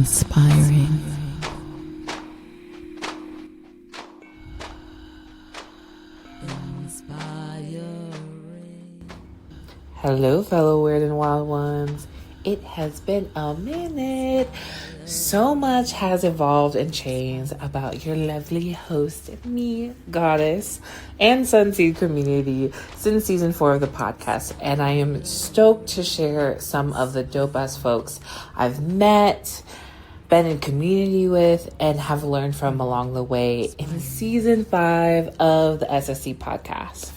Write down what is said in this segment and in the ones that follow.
inspiring. Hello, fellow weird and wild ones. It has been a minute. So much has evolved and changed about your lovely host, me, goddess, and Sunseed community since season 4 of the podcast. And I am stoked to share some of the dope ass folks I've met, been in community with, and have learned from along the way in season 5 of the SSC podcast.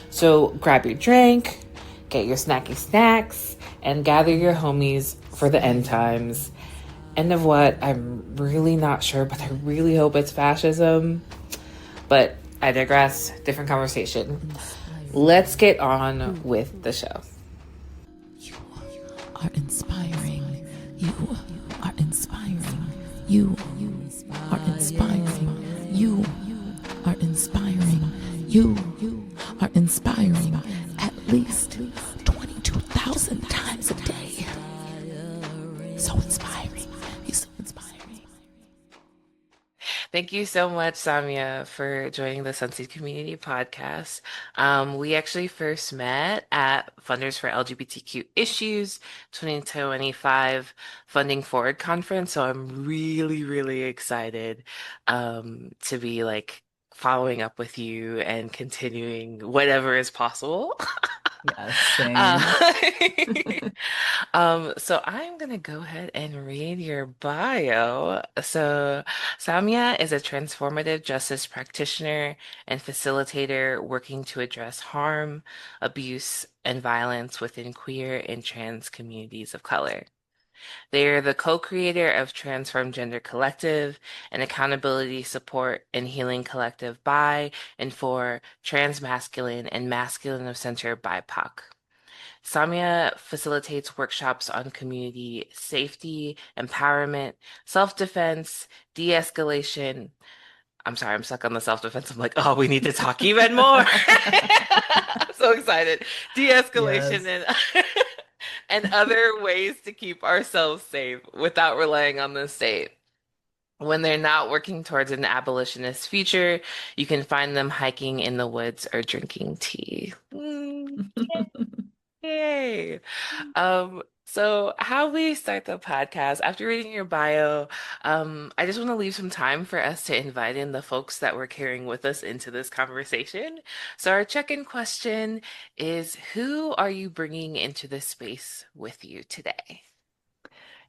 So grab your drink, get your snacky snacks, and gather your homies for the end times. End of what? I'm really not sure, but I really hope it's fascism. But I digress. Different conversation. Let's get on with the show. You are inspiring. You are inspiring. You are inspiring. You are inspiring. You are inspiring at least 22,000 times a day. So inspiring. He's so inspiring. Thank you so much, Samia, for joining the Sunseed Community Podcast. We actually first met at Funders for LGBTQ Issues 2025 Funding Forward Conference. So I'm really, really excited to be following up with you and continuing whatever is possible. Yes, Uh, same. so I'm gonna go ahead and read your bio. So Samia is a transformative justice practitioner and facilitator working to address harm, abuse, and violence within queer and trans communities of color. They are the co-creator of Transform Gender Collective, an accountability support and healing collective by and for transmasculine and masculine of center BIPOC. Samia facilitates workshops on community safety, empowerment, self-defense, de-escalation. I'm sorry, I'm stuck on the self-defense. I'm like, oh, we need to talk even more. I'm so excited. De-escalation Yes. and and other ways to keep ourselves safe without relying on the state. When they're not working towards an abolitionist future, you can find them hiking in the woods or drinking tea. Yay. So how we start the podcast, after reading your bio, I just want to leave some time for us to invite in the folks that we're carrying with us into this conversation. So our check-in question is, who are you bringing into this space with you today?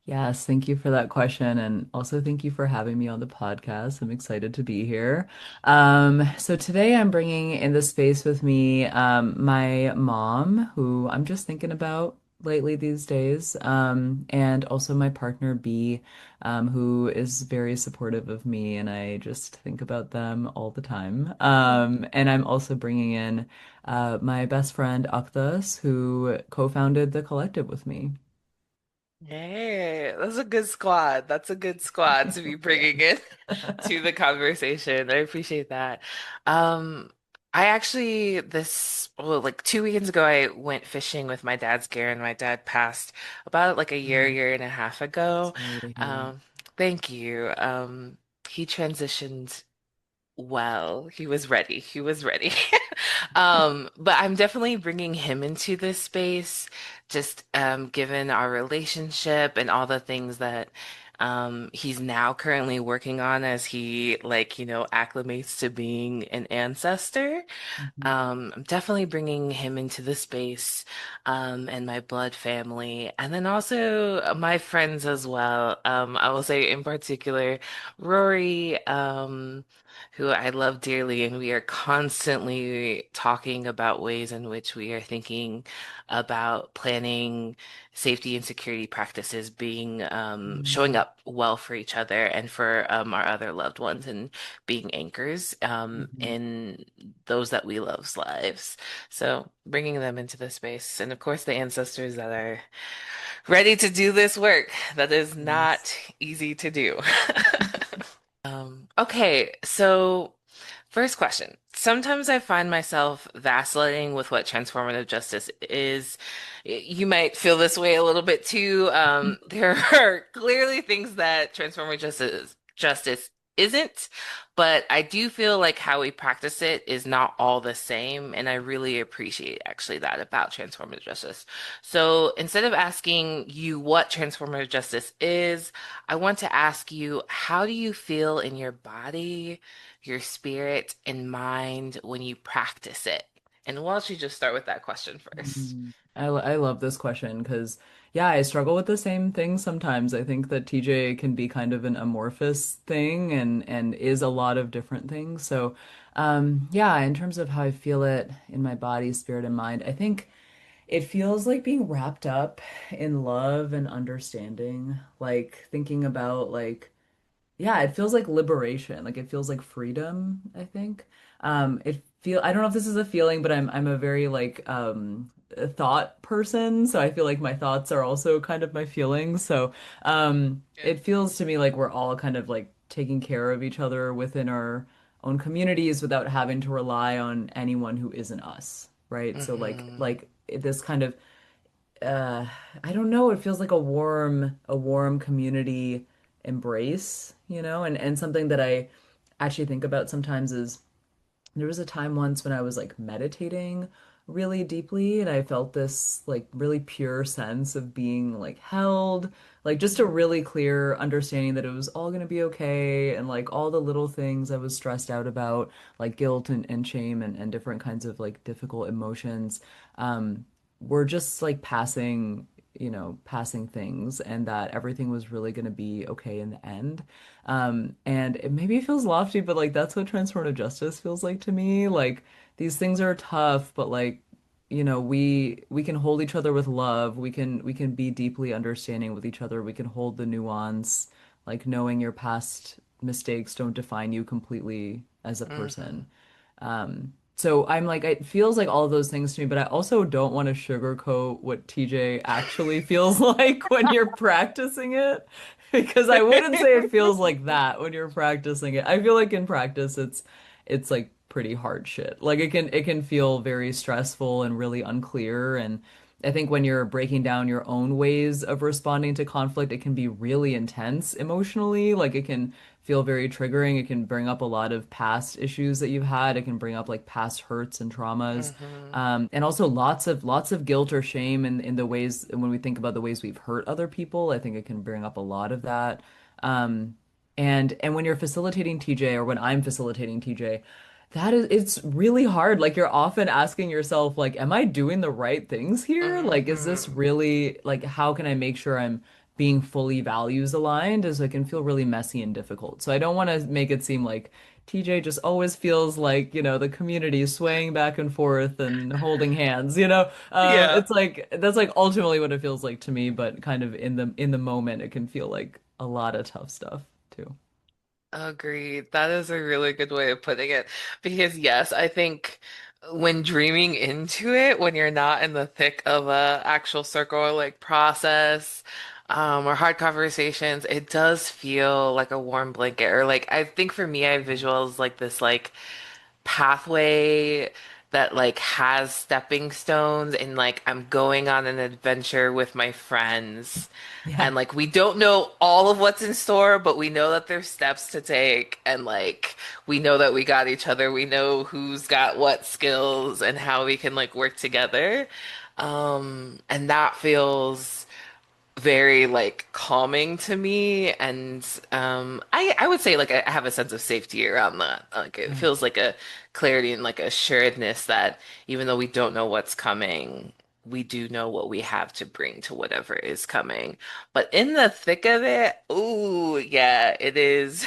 Yes, thank you for that question. And also thank you for having me on the podcast. I'm excited to be here. So today I'm bringing in the space with me my mom, who I'm just thinking about lately these days, and also my partner B, who is very supportive of me, and I just think about them all the time. And I'm also bringing in my best friend Aktas, who co-founded the collective with me. Hey, that's a good squad. That's a good squad to be bringing in to the conversation. I appreciate that. Um, I actually like 2 weekends ago I went fishing with my dad's gear and my dad passed about like a year, Oh, year and a half ago. sorry to hear. Um, thank you. He transitioned well. He was ready. He was ready. But I'm definitely bringing him into this space, just given our relationship and all the things that he's now currently working on as he acclimates to being an ancestor. Mhm. I'm definitely bringing him into the space, and my blood family, and then also my friends as well. I will say in particular, Rory, who I love dearly, and we are constantly talking about ways in which we are thinking about planning safety and security practices being showing Mhm. up well for each other and for our other loved ones and being anchors Mhm. in those that we love's lives. So bringing them into the space, and of course the ancestors that are ready to do this work that is Yes. not easy to do. Okay, so First question. Sometimes I find myself vacillating with what transformative justice is. You might feel this way a little bit too. There are clearly things that transformative justice isn't, but I do feel like how we practice it is not all the same, and I really appreciate actually that about transformative justice. So instead of asking you what transformative justice is, I want to ask you, how do you feel in your body, your spirit and mind when you practice it? And why don't you just start with that question first? I love this question because, yeah, I struggle with the same thing sometimes. I think that TJ can be kind of an amorphous thing and is a lot of different things. So, yeah, in terms of how I feel it in my body, spirit, and mind, I think it feels like being wrapped up in love and understanding, like thinking about yeah, it feels like liberation. Like it feels like freedom, I think. I don't know if this is a feeling, but I'm a very a thought person, so I feel like my thoughts are also kind of my feelings. So Yeah. it feels to me like we're all kind of like taking care of each other within our own communities without having to rely on anyone who isn't us, right? So Hmm. this kind of uh I don't know, it feels like a warm community embrace, you know, and something that I actually think about sometimes is there was a time once when I was like meditating really deeply and I felt this like really pure sense of being like held, like just a really clear understanding that it was all going to be okay and like all the little things I was stressed out about, like guilt and shame and different kinds of like difficult emotions, were just like passing, passing things and that everything was really going to be okay in the end. And it maybe feels lofty, but like that's what transformative justice feels like to me. Like these things are tough, but like, we can hold each other with love. We can be deeply understanding with each other. We can hold the nuance, like knowing your past mistakes don't define you completely as a Hmm. person. So I'm like, it feels like all of those things to me, but I also don't want to sugarcoat what TJ actually feels like when you're practicing it. Because I wouldn't say it feels like that when you're practicing it. I feel like in practice it's like pretty hard shit. Like it can feel very stressful and really unclear. And I think when you're breaking down your own ways of responding to conflict, it can be really intense emotionally. Like it can feel very triggering. It can bring up a lot of past issues that you've had. It can bring up like past hurts and traumas. Hmm. And also lots of guilt or shame in the ways when we think about the ways we've hurt other people. I think it can bring up a lot of that. And when you're facilitating TJ or when I'm facilitating TJ, it's really hard. Like you're often asking yourself, like, am I doing the right things here? Like, is this Hmm. really like how can I make sure I'm being fully values aligned? As it can feel really messy and difficult. So I don't want to make it seem like TJ just always feels like, the community swaying back and forth and holding hands, Yeah. it's like that's like ultimately what it feels like to me, but kind of in the moment it can feel like a lot of tough stuff too. Agreed. That is a really good way of putting it. Because yes, I think when dreaming into it, when you're not in the thick of a actual circle or like process, or hard conversations, it does feel like a warm blanket. Or like I think for me, I visualize like this like pathway that like has stepping stones and like I'm going on an adventure with my friends Yeah. and like we don't know all of what's in store, but we know that there's steps to take and like we know that we got each other. We know who's got what skills and how we can like work together. And that feels very like calming to me and I would say like I have a sense of safety around that. Like it Yeah. feels like a clarity and like assuredness that even though we don't know what's coming, we do know what we have to bring to whatever is coming. But in the thick of it, ooh, yeah, it is.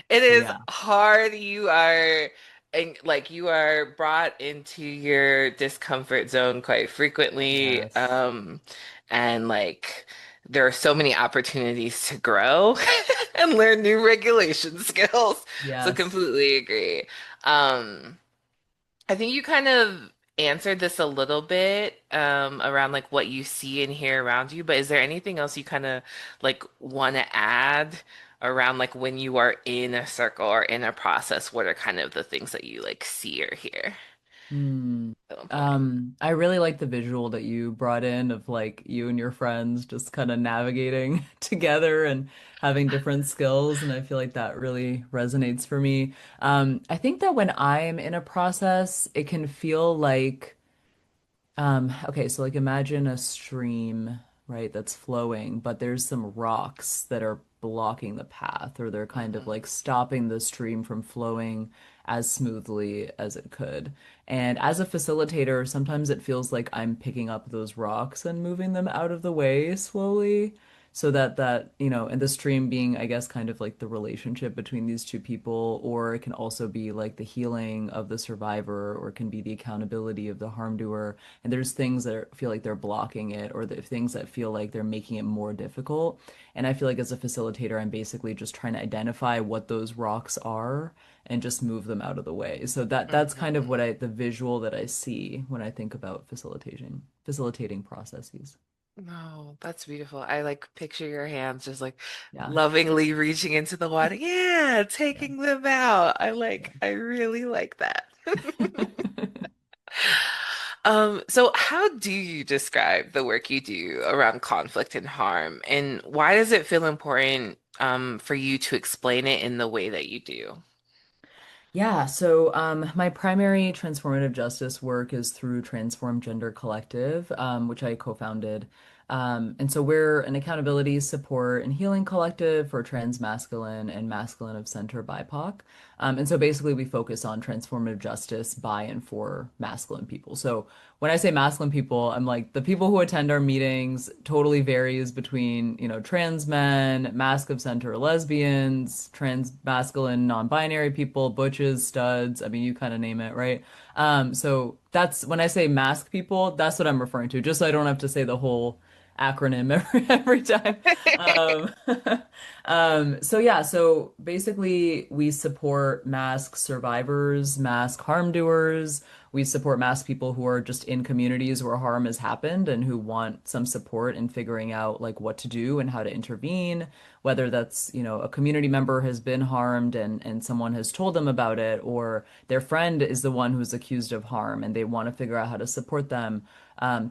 It is Yeah. hard. You are and like you are brought into your discomfort zone quite frequently. Yes. And like there are so many opportunities to grow and learn new regulation skills. So Yes. completely agree. Um, I think you kind of answered this a little bit around like what you see and hear around you, but is there anything else you kind of like want to add around like when you are in a circle or in a process, what are kind of the things that you like see or hear Hmm. at one point? I really like the visual that you brought in of like you and your friends just kind of navigating together and having different skills, and I feel like that really resonates for me. I think that when I'm in a process, it can feel like okay, so like imagine a stream, right, that's flowing, but there's some rocks that are blocking the path, or they're kind of Mhm. like stopping the stream from flowing as smoothly as it could. And as a facilitator, sometimes it feels like I'm picking up those rocks and moving them out of the way slowly. So and the stream being, I guess, kind of like the relationship between these two people, or it can also be like the healing of the survivor, or it can be the accountability of the harm doer. And there's things that feel like they're blocking it, or the things that feel like they're making it more difficult. And I feel like as a facilitator, I'm basically just trying to identify what those rocks are and just move them out of the way. So that's kind of Mhm. the visual that I see when I think about facilitating processes. No, that's beautiful. I like picture your hands just like Yeah. lovingly reaching into the water. Yeah, Yeah. taking them out. Yeah. I really like that. So how do you describe the work you do around conflict and harm, and why does it feel important for you to explain it in the way that you do? Yeah, so my primary transformative justice work is through Transform Gender Collective, which I co-founded. And so we're an accountability, support, and healing collective for transmasculine and masculine of center BIPOC. And so basically we focus on transformative justice by and for masculine people. So when I say masculine people, I'm like the people who attend our meetings totally varies between, trans men, mask of center lesbians, trans masculine non-binary people, butches, studs. I mean, you kind of name it, right? So that's when I say mask people, that's what I'm referring to, just so I don't have to say the whole acronym every time. Um, so yeah, so basically we support mask survivors, mask harm doers. We support mask people who are just in communities where harm has happened and who want some support in figuring out like what to do and how to intervene, whether that's, a community member has been harmed and someone has told them about it, or their friend is the one who's accused of harm and they want to figure out how to support them,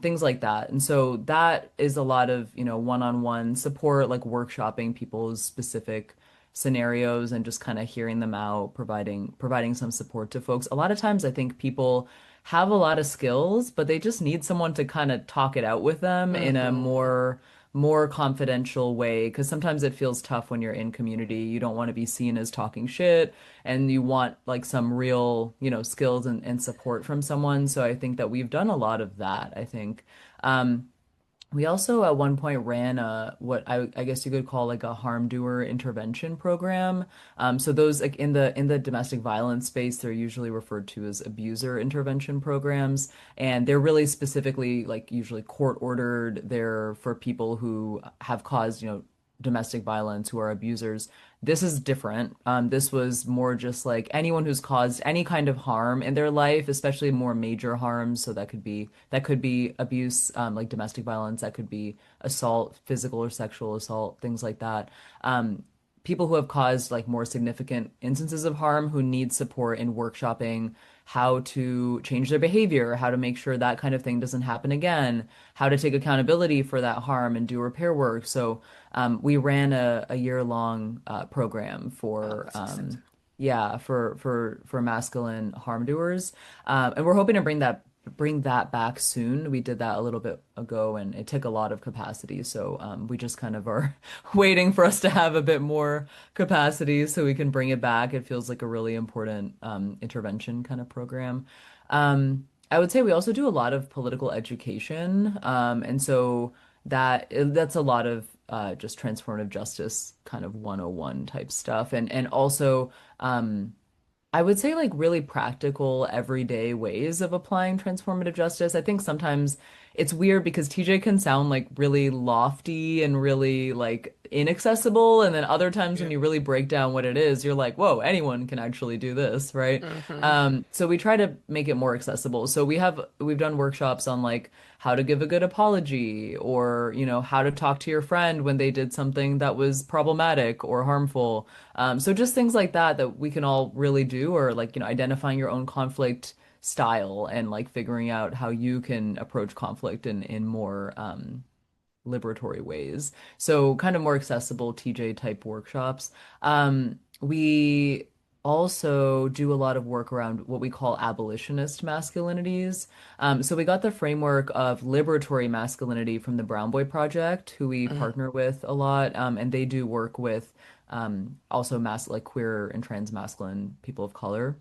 things like that. And so that is a lot of, one-on-one support, like workshopping people's specific scenarios and just kind of hearing them out, providing some support to folks. A lot of times I think people have a lot of skills, but they just need someone to kind of talk it out with them in a Hmm. more confidential way, because sometimes it feels tough when you're in community. You don't want to be seen as talking shit, and you want like some real, skills and support from someone. So I think that we've done a lot of that, I think. We also at one point ran what I guess you could call like a harm doer intervention program. So those like in the domestic violence space, they're usually referred to as abuser intervention programs, and they're really specifically like usually court ordered. They're for people who have caused, domestic violence, who are abusers. This is different. This was more just like anyone who's caused any kind of harm in their life, especially more major harms. So that could be abuse, like domestic violence. That could be assault, physical or sexual assault, things like that. People who have caused like more significant instances of harm who need support in workshopping how to change their behavior, how to make sure that kind of thing doesn't happen again, how to take accountability for that harm and do repair work. So we ran a year-long program Oh, for that's exciting. yeah, for masculine harm doers, and we're hoping to bring that back soon. We did that a little bit ago, and it took a lot of capacity. So we just kind of are waiting for us to have a bit more capacity so we can bring it back. It feels like a really important intervention kind of program. I would say we also do a lot of political education, and so that's a lot of just transformative justice kind of 101 type stuff, and also. I would say like really practical everyday ways of applying transformative justice. I think sometimes it's weird because TJ can sound like really lofty and really like inaccessible. And then other times when Yeah. you really break down what it is, you're like, whoa, anyone can actually do this, right? Hmm. So we try to make it more accessible. So we've done workshops on like how to give a good apology, or how to talk to your friend when they did something that was problematic or harmful. So just things like that that we can all really do, or like identifying your own conflict style and like figuring out how you can approach conflict in more liberatory ways. So kind of more accessible TJ type workshops. We also do a lot of work around what we call abolitionist masculinities. So we got the framework of liberatory masculinity from the Brown Boy Project, who we Hmm. partner with a lot, and they do work with also like queer and trans masculine people of color.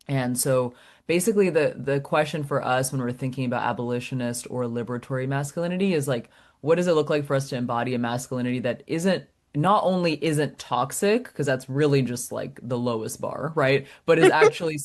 And so basically the question for us when we're thinking about abolitionist or liberatory masculinity is like, what does it look like for us to embody a masculinity that isn't not only isn't toxic, because that's really just like the lowest bar, right? But is actually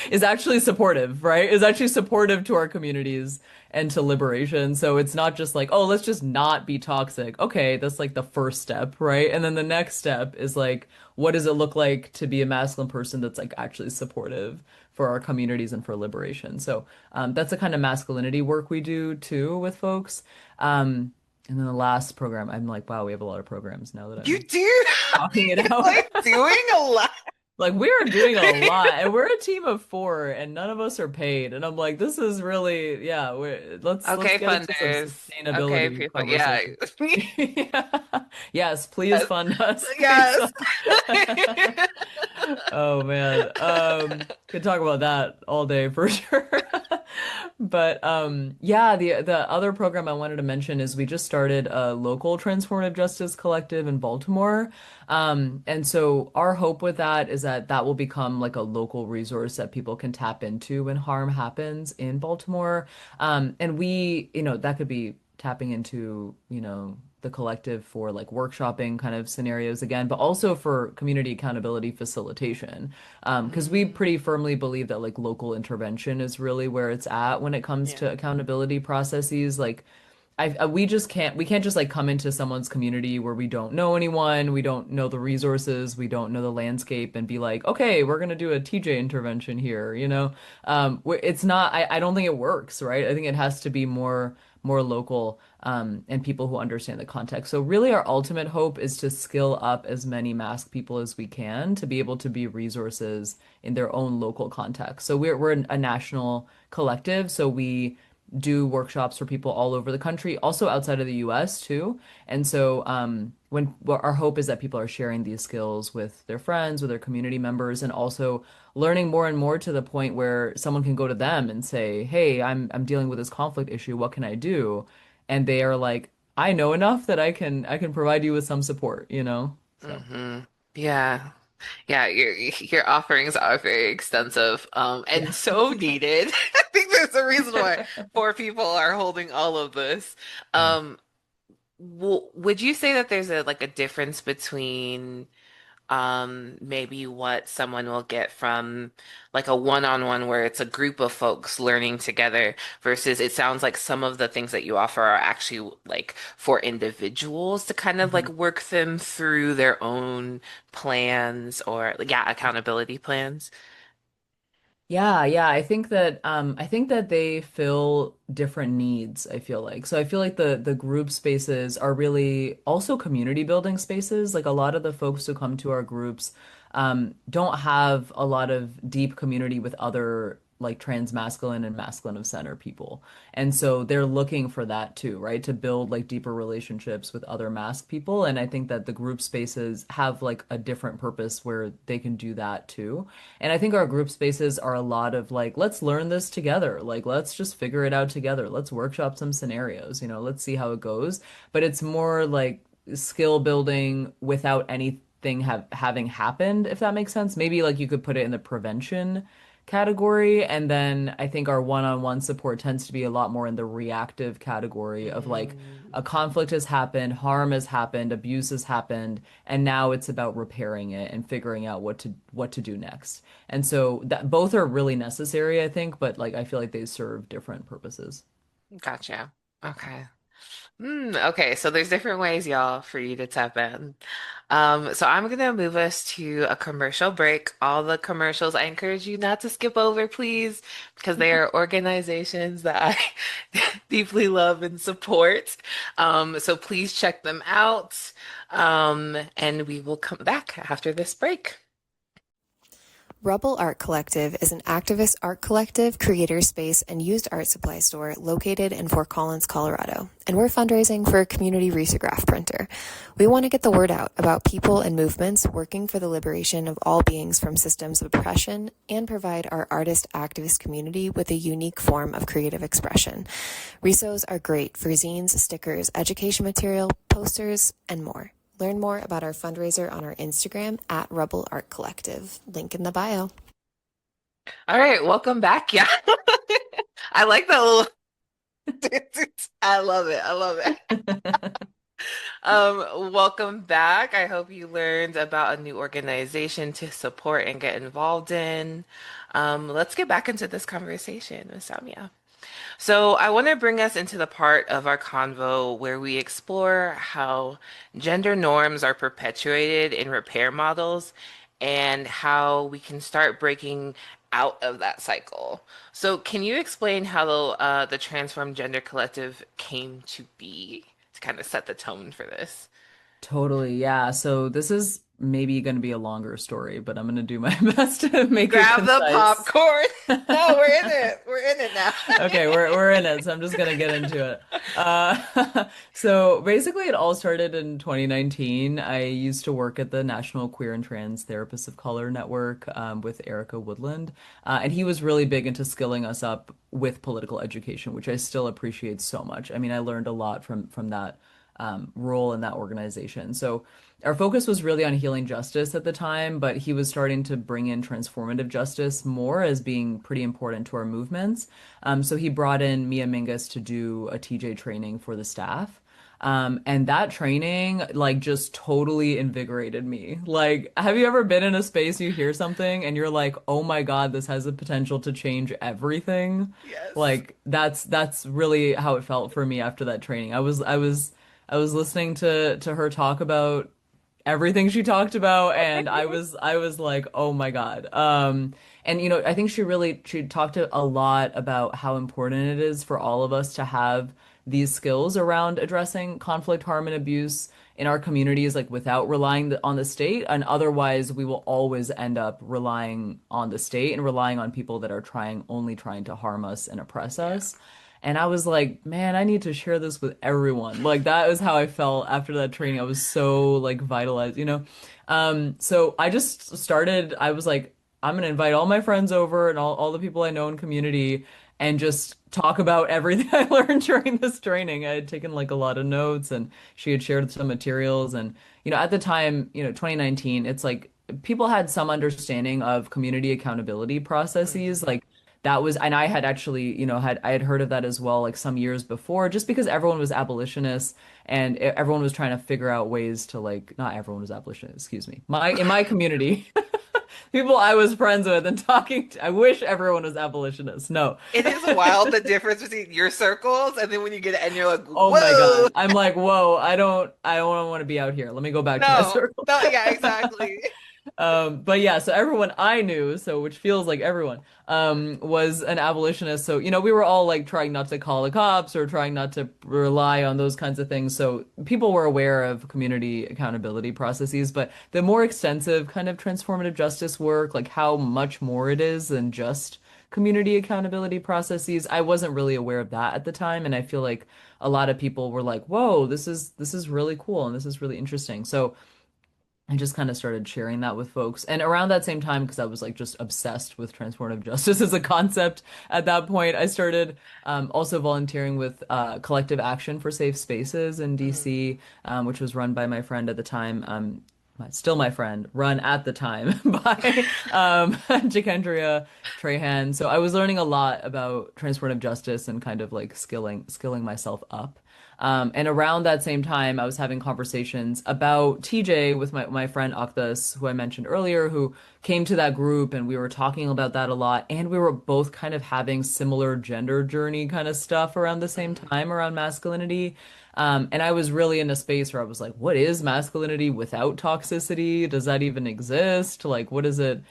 is actually supportive, right? Is actually supportive to our communities and to liberation. So it's not just like, oh, let's just not be toxic. Okay, that's like the first step, right? And then the next step is like, what does it look like to be a masculine person that's like actually supportive for our communities and for liberation? So that's the kind of masculinity work we do too with folks. And then the last program, I'm like, wow, we have a lot of programs now that You I'm do talking it out. like doing a lot. Like we are doing a lot, and we're a team of four, and none of us are paid. And I'm like, this is really, yeah. Let's Okay, get into some funders. Okay, sustainability people. Yeah. conversation. Yeah. Yes, please Yes. fund us. Please. Yes. Oh man. Could talk about that all day for sure. But yeah, the other program I wanted to mention is we just started a local transformative justice collective in Baltimore. And so our hope with that is that that will become like a local resource that people can tap into when harm happens in Baltimore. And that could be tapping into, the collective for like workshopping kind of scenarios again, but also for community accountability facilitation. Because we Mm, pretty firmly believe that like local intervention is really where it's at when it comes yeah. to accountability processes. Like we can't just like come into someone's community where we don't know anyone, we don't know the resources, we don't know the landscape and be like, okay, we're gonna do a TJ intervention here. It's not, I don't think it works, right? I think it has to be more local, and people who understand the context. So really our ultimate hope is to skill up as many masked people as we can to be able to be resources in their own local context. So we're a national collective, so we do workshops for people all over the country, also outside of the US too. And so our hope is that people are sharing these skills with their friends, with their community members, and also learning more and more to the point where someone can go to them and say, "Hey, I'm dealing with this conflict issue. What can I do?" And they are like, "I know enough that I can provide you with some support." So Hmm. Yeah. Yeah, your offerings are very extensive, and yeah. so needed. I think there's a reason why poor people are holding all of this. Yeah. Um, w would you say that there's a like a difference between maybe what someone will get from like a one-on-one where it's a group of folks learning together versus it sounds like some of the things that you offer are actually like for individuals to kind of like Mhm. work them through their own plans or like, yeah, accountability plans. Yeah, yeah. I think that they fill different needs, I feel like. So I feel like the group spaces are really also community building spaces. Like a lot of the folks who come to our groups don't have a lot of deep community with other like trans masculine and masculine of center people. And so they're looking for that too, right? To build like deeper relationships with other masked people. And I think that the group spaces have like a different purpose where they can do that too. And I think our group spaces are a lot of like, let's learn this together. Like, let's just figure it out together. Let's workshop some scenarios, let's see how it goes. But it's more like skill building without anything having happened, if that makes sense. Maybe like you could put it in the prevention category. And then I think our one-on-one support tends to be a lot more in the reactive category of like Mm, a conflict has happened, harm has happened, abuse has happened, and now it's about repairing it and figuring out what to do next. And so that both are really necessary, I think, but like I feel like they serve different purposes. gotcha. Okay. Okay, so there's different ways, y'all, for you to tap in. So I'm gonna move us to a commercial break. All the commercials, I encourage you not to skip over, please, because they are organizations that I deeply love and support. So please check them out. And we will come back after this break. Rubble Art Collective is an activist art collective, creator space, and used art supply store located in Fort Collins, Colorado. And we're fundraising for a community risograph printer. We want to get the word out about people and movements working for the liberation of all beings from systems of oppression and provide our artist activist community with a unique form of creative expression. Risos are great for zines, stickers, education material, posters, and more. Learn more about our fundraiser on our Instagram at Rubble Art Collective. Link in the bio. All right, welcome back. Yeah. I like that little I love it. I love it. Welcome back. I hope you learned about a new organization to support and get involved in. Let's get back into this conversation with Samia. So, I want to bring us into the part of our convo where we explore how gender norms are perpetuated in repair models and how we can start breaking out of that cycle. So, can you explain how the Transform Gender Collective came to be to kind of set the tone for this? Totally, yeah. So this is maybe going to be a longer story, but I'm going to do my best to make it Grab the concise. popcorn. No, we're in it. We're in it now. Okay, we're in it, so I'm just gonna get into it. So basically, it all started in 2019. I used to work at the National Queer and Trans Therapists of Color Network with Erica Woodland, and he was really big into skilling us up with political education, which I still appreciate so much. I mean, I learned a lot from that role in that organization. So our focus was really on healing justice at the time, but he was starting to bring in transformative justice more as being pretty important to our movements. So he brought in Mia Mingus to do a TJ training for the staff. And that training, like, just totally invigorated me. Like, have you ever been in a space you hear something and you're like, oh my God, this has the potential to change everything? Yes. Like, that's really how it felt for me after that training. I was listening to her talk about everything she talked about, and I was like, oh my God. And I think she talked a lot about how important it is for all of us to have these skills around addressing conflict, harm, and abuse in our communities, like without relying on the state. And otherwise, we will always end up relying on the state and relying on people that are only trying to harm us and oppress Yeah. us. And I was like, man, I need to share this with everyone. Like that was how I felt after that training. I was so like vitalized. So I just started, I was like, I'm gonna invite all my friends over and all the people I know in community and just talk about everything I learned during this training. I had taken like a lot of notes and she had shared some materials. And, at the time, 2019, it's like people had some understanding of community accountability processes. Mhm. Like that was, and I had actually, I had heard of that as well, like some years before, just because everyone was abolitionists and everyone was trying to figure out ways to like, not everyone was abolitionist, excuse me. In my community, people I was friends with and talking to, I wish everyone was abolitionist. No. It is wild the difference between your circles and then when you get it and you're like, Oh my whoa, God. I'm like, whoa, I don't want to be out here. Let me go back to my no, circle. no, yeah, exactly. But yeah, so everyone I knew, so which feels like everyone, was an abolitionist. So, we were all like trying not to call the cops or trying not to rely on those kinds of things. So people were aware of community accountability processes, but the more extensive kind of transformative justice work, like how much more it is than just community accountability processes, I wasn't really aware of that at the time. And I feel like a lot of people were like, whoa, this is really cool and this is really interesting. So I just kind of started sharing that with folks. And around that same time, because I was like just obsessed with transformative justice as a concept at that point, I started also volunteering with Collective Action for Safe Spaces in Mhm. DC, which was run by my friend at the time. Still my friend, run at the time by Jacendria Trahan. So I was learning a lot about transformative justice and kind of like skilling myself up. And around that same time, I was having conversations about TJ with my friend Aktas, who I mentioned earlier, who came to that group, and we were talking about that a lot. And we were both kind of having similar gender journey kind of stuff around the same Mm. time around masculinity. And I was really in a space where I was like, what is masculinity without toxicity? Does that even exist? Like, what does it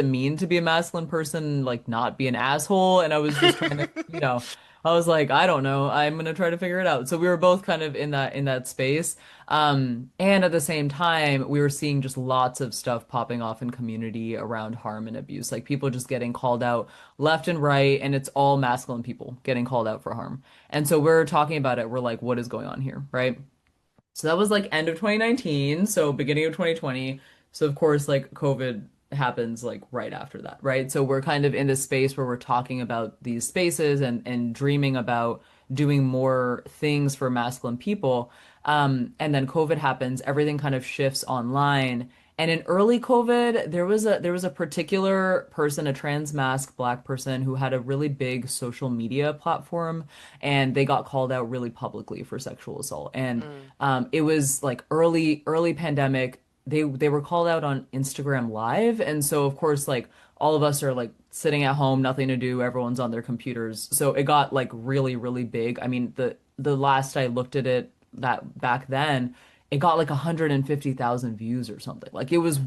mean to be a masculine person? Like, not be an asshole? And I was just trying to, I was like, I don't know. I'm gonna try to figure it out. So we were both kind of in that space. And at the same time, we were seeing just lots of stuff popping off in community around harm and abuse, like people just getting called out left and right, and it's all masculine people getting called out for harm. And so we're talking about it. We're like, what is going on here, right? So that was like end of 2019, so beginning of 2020. So of course, like COVID happens like right after that, right? So we're kind of in this space where we're talking about these spaces and dreaming about doing more things for masculine people. And then COVID happens, everything kind of shifts online. And in early COVID, there was a particular person, a trans mask black person who had a really big social media platform, and they got called out really publicly for sexual assault. And Mm. it was like early pandemic. They were called out on Instagram Live, and so of course like all of us are like sitting at home, nothing to do, everyone's on their computers. So it got like really big. I mean, the last I looked at it that back then, it got like 150,000 views or something. Like it was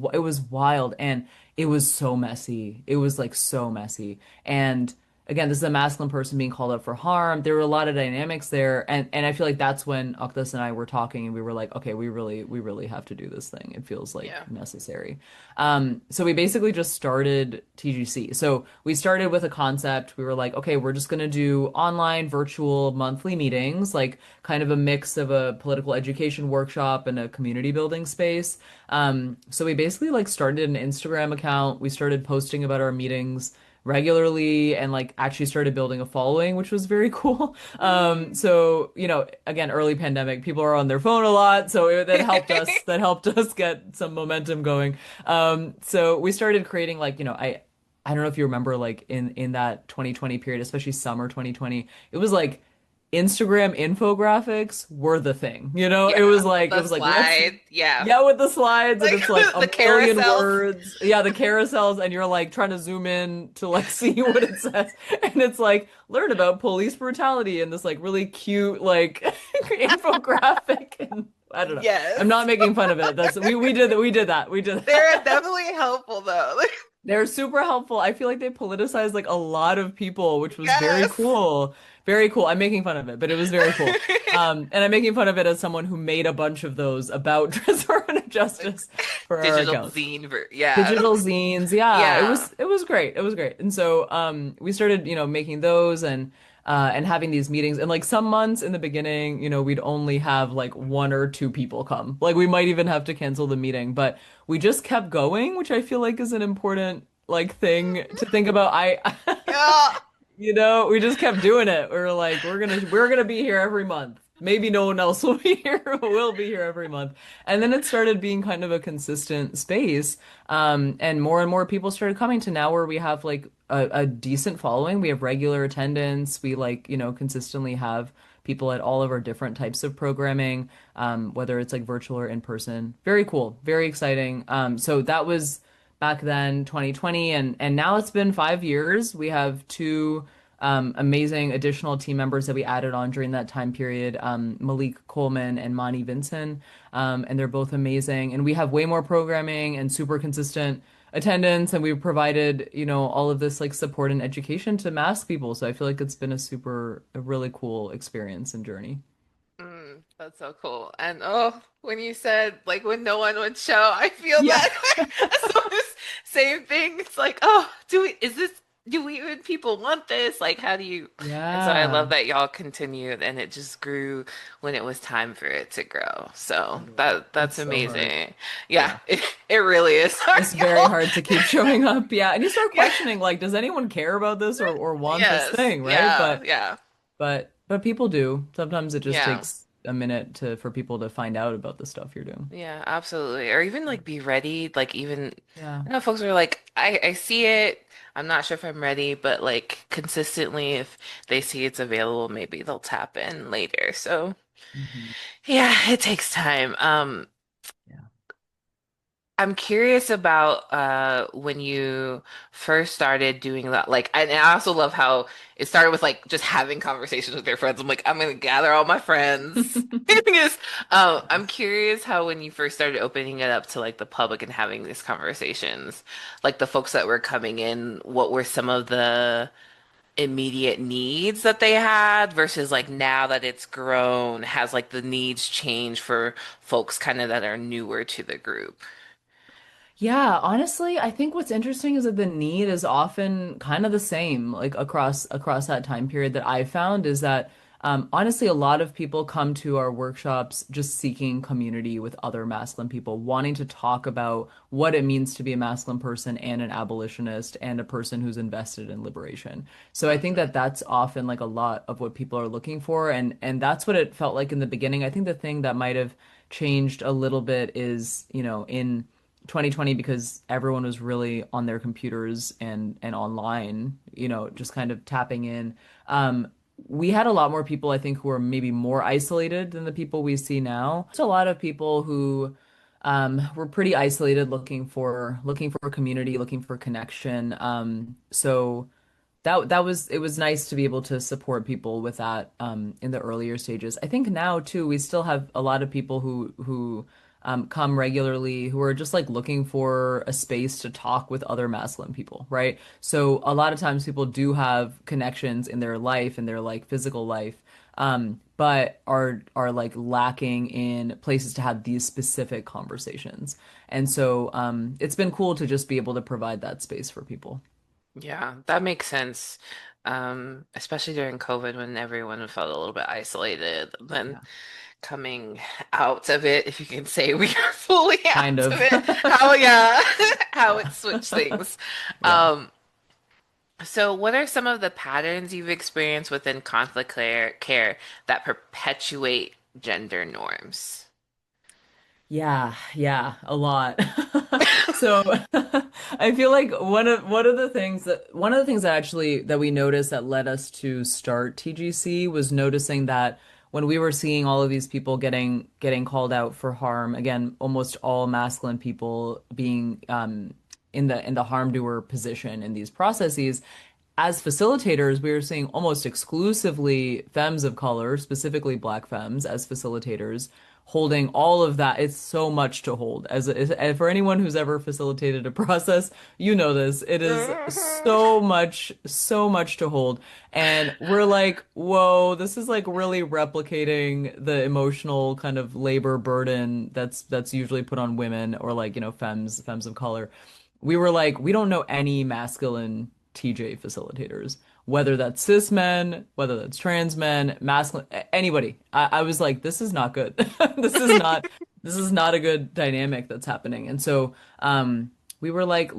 wild, and it was so messy. It was like so messy. And again, this is a masculine person being called out for harm. There were a lot of dynamics there, and I feel like that's when Aktas and I were talking, and we were like, okay, we really have to do this thing. It feels like Yeah. necessary. So we basically just started TGC. So we started with a concept. We were like, okay, we're just gonna do online, virtual, monthly meetings, like kind of a mix of a political education workshop and a community building space. So we basically like started an Instagram account. We started posting about our meetings regularly and like actually started building a following, which was very cool. So, again, early pandemic, people are on their phone a lot, so that helped us. That helped us get some momentum going. So we started creating like, I don't know if you remember like in that 2020 period, especially summer 2020, it was like Instagram infographics were the thing. It Yeah. was like The let's slide. Yeah. yeah, with the slides, and Like it's like a the million carousels. words. Yeah, the carousels, and you're like trying to zoom in to like see what it says. And it's like learn about police brutality in this like really cute like infographic. And I don't know. I'm Yes. not making fun of it. That's we did that. We did that. We did They're that. definitely helpful though. They're super helpful. I feel like they politicized like a lot of people, which was very Yes. cool. Very cool. I'm making fun of it, but it was very cool. And I'm making fun of it as someone who made a bunch of those about transformative justice for our Digital accounts. zine yeah. Digital zines, yeah, it Yeah. was it was great. It was great. And so we started, making those and having these meetings. And like some months in the beginning, we'd only have like one or two people come. Like we might even have to cancel the meeting, but we just kept going, which I feel like is an important like thing to think about. Yeah. We just kept doing it. We were like, we're gonna be here every month. Maybe no one else will be here, but we'll be here every month. And then it started being kind of a consistent space. And more people started coming to now where we have like a decent following. We have regular attendance. We like, consistently have people at all of our different types of programming, whether it's like virtual or in person. Very cool, very exciting. So that was back then 2020, and now it's been 5 years. We have two amazing additional team members that we added on during that time period, Malik Coleman and Mani Vinson, and they're both amazing, and we have way more programming and super consistent attendance, and we've provided all of this like support and education to mass people. So I feel like it's been a really cool experience and journey. That's so cool. And oh, when you said like when no one would show, I feel Yeah. that so this same thing. It's like, oh, do we even people want this? Like, how do you? And so I love Yeah. that y'all continued and it just grew when it was time for it to grow. So that's It's so hard. amazing. Yeah, Yeah. it really is hard, It's very y'all. hard to keep showing up. Yeah. And you start Yeah. questioning, like, does anyone care about this or want this Yes. thing, right? Yeah. But Yeah. but people do. Sometimes it just Yeah. takes a minute for people to find out about the stuff you're doing. Yeah, absolutely. Or even like be ready. Like even Yeah. I know folks are like, I see it. I'm not sure if I'm ready, but like consistently if they see it's available, maybe they'll tap in later. So Mhm. Yeah, it takes time. Yeah. I'm curious about when you first started doing that. Like, and I also love how it started with like just having conversations with your friends. I'm like, I'm gonna gather all my friends. Because, I'm Yes. curious how when you first started opening it up to like the public and having these conversations, like the folks that were coming in, what were some of the immediate needs that they had versus like now that it's grown, has like the needs changed for folks kind of that are newer to the group? Yeah, honestly, I think what's interesting is that the need is often kind of the same, like across that time period that I found is that honestly, a lot of people come to our workshops just seeking community with other masculine people, wanting to talk about what it means to be a masculine person and an abolitionist and a person who's invested in liberation. So I think Hmm. that that's often like a lot of what people are looking for, and that's what it felt like in the beginning. I think the thing that might have changed a little bit is, in 2020 because everyone was really on their computers and online, just kind of tapping in. We had a lot more people, I think, who were maybe more isolated than the people we see now. There's a lot of people who were pretty isolated, looking for community, looking for connection. So that was it was nice to be able to support people with that in the earlier stages. I think now too, we still have a lot of people who come regularly who are just like looking for a space to talk with other masculine people, right? So a lot of times people do have connections in their like physical life, but are like lacking in places to have these specific conversations. And so it's been cool to just be able to provide that space for people. Yeah, that makes sense. Especially during COVID when everyone felt a little bit isolated. Then Yeah. coming out of it, if you can say we are fully Kind out of of. it. How, yeah, how it Yeah. switched things. Yeah. Um, so what are some of the patterns you've experienced within conflict care that perpetuate gender norms? Yeah, a lot. So I feel like one of the things that actually that we noticed that led us to start TGC was noticing that when we were seeing all of these people getting called out for harm, again, almost all masculine people being in the harm doer position in these processes, as facilitators, we were seeing almost exclusively femmes of color, specifically Black femmes, as facilitators, holding all of that. It's so much to hold. And for anyone who's ever facilitated a process, you know this. It is so much to hold. And we're like, whoa, this is like really replicating the emotional kind of labor burden that's usually put on women or like, femmes of color. We were like, we don't know any masculine TJ facilitators, whether that's cis men, whether that's trans men, masculine, anybody. I was like, this is not good. This is not this is not a good dynamic that's happening. And so we were like,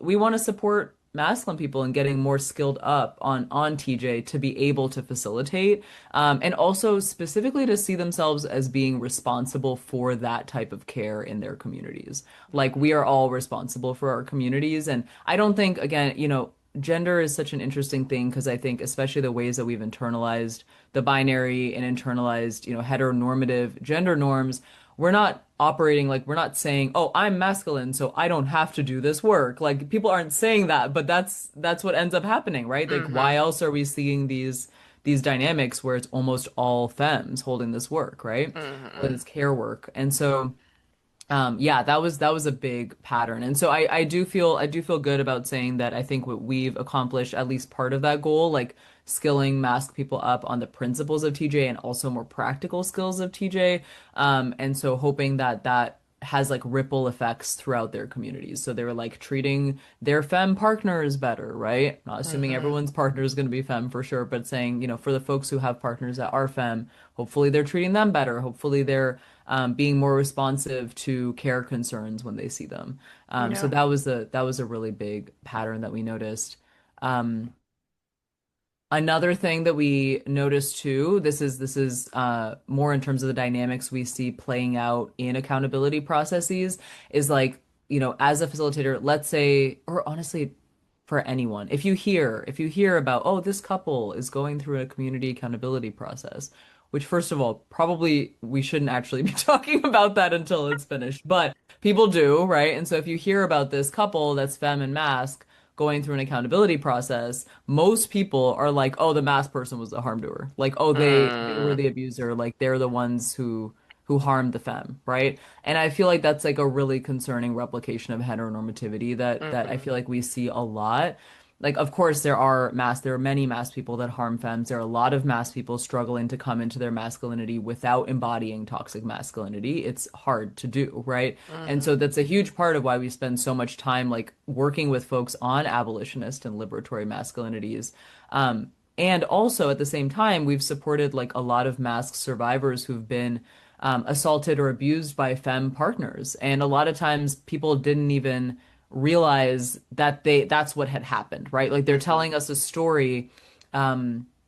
we want to support masculine people and getting more skilled up on TJ to be able to facilitate, and also specifically to see themselves as being responsible for that type of care in their communities. Like we are all responsible for our communities, and I don't think again, gender is such an interesting thing because I think especially the ways that we've internalized the binary and internalized, heteronormative gender norms, we're not saying, "Oh, I'm masculine, so I don't have to do this work." Like people aren't saying that, but that's what ends up happening, right? Like why Hmm. else are we seeing these dynamics where it's almost all femmes holding this work, right? Or Hmm. this care work. And so yeah, that was a big pattern. And so I do feel good about saying that I think what we've accomplished at least part of that goal, like skilling mask people up on the principles of TJ and also more practical skills of TJ. And so hoping that that has like ripple effects throughout their communities. So they were like treating their femme partners better, right? Not assuming Hmm. everyone's partner is going to be femme for sure, but saying, for the folks who have partners that are femme, hopefully they're treating them better. Hopefully they're being more responsive to care concerns when they see them. So Yeah. that was a really big pattern that we noticed. Um, Another thing that we noticed too, this is more in terms of the dynamics we see playing out in accountability processes, is like, as a facilitator, let's say, or honestly, for anyone, if you hear about, oh, this couple is going through a community accountability process, which first of all, probably we shouldn't actually be talking about that until it's finished, but people do, right? And so if you hear about this couple that's femme and masc going through an accountability process, most people are like, oh, the masked person was the harm doer. Like, oh, they were Mm, the abuser. Like they're the ones who harmed the femme, right? And I feel like that's like a really concerning replication of heteronormativity that I feel hmm like we see a lot. Like, of course, there are many masked people that harm femmes. There are a lot of masked people struggling to come into their masculinity without embodying toxic masculinity. It's hard to do, right? And so hmm that's a huge part of why we spend so much time like working with folks on abolitionist and liberatory masculinities. And also at the same time, we've supported like a lot of masked survivors who've been assaulted or abused by femme partners. And a lot of times people didn't even realize that that's what had happened, right? Like they're hmm telling us a story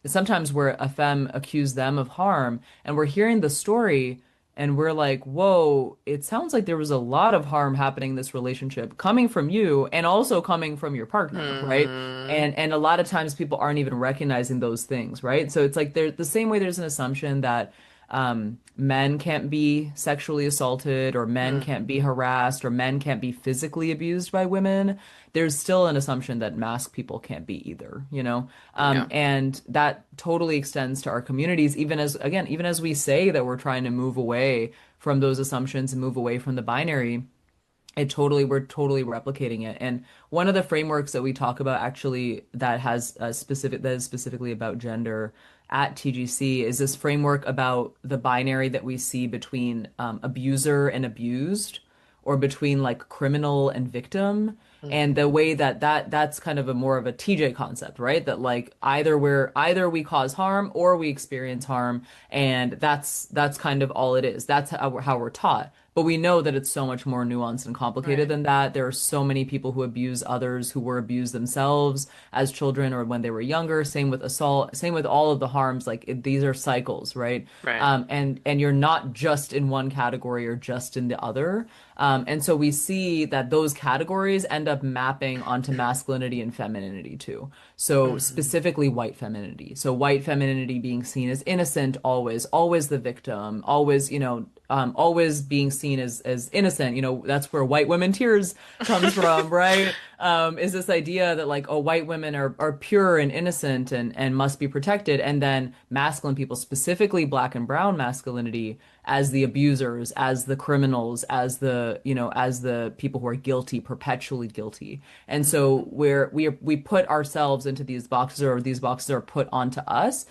sometimes where a femme accused them of harm, and we're hearing the story and we're like, whoa, it sounds like there was a lot of harm happening in this relationship coming from you and also coming from your partner, right? hmm And a lot of times people aren't even recognizing those things, right? So it's like the same way there's an assumption that men can't be sexually assaulted or men can't be hmm harassed or men can't be physically abused by women. There's still an assumption that masked people can't be either, you know? Yeah. And that totally extends to our communities, even as, again, even as we say that we're trying to move away from those assumptions and move away from the binary, we're totally replicating it. And one of the frameworks that we talk about actually that is specifically about gender at TGC is this framework about the binary that we see between abuser and abused, or between like criminal and victim. And the way that's kind of a more of a TJ concept, right? That like either we cause harm or we experience harm, and that's kind of all it is. That's how we're taught. But we know that it's so much more nuanced and complicated Right. than that. There are so many people who abuse others who were abused themselves as children or when they were younger. Same with assault, same with all of the harms. Like these are cycles, right? Right. And you're not just in one category or just in the other. And so we see that those categories end up mapping onto masculinity and femininity too. So hmm specifically white femininity. So white femininity being seen as innocent always, always the victim, always, always being seen as innocent. That's where white women tears comes from, right? Is this idea that like, oh, white women are pure and innocent and must be protected, and then masculine people, specifically black and brown masculinity, as the abusers, as the criminals, as the people who are guilty, perpetually guilty. And so we put ourselves into these boxes, or these boxes are put onto us.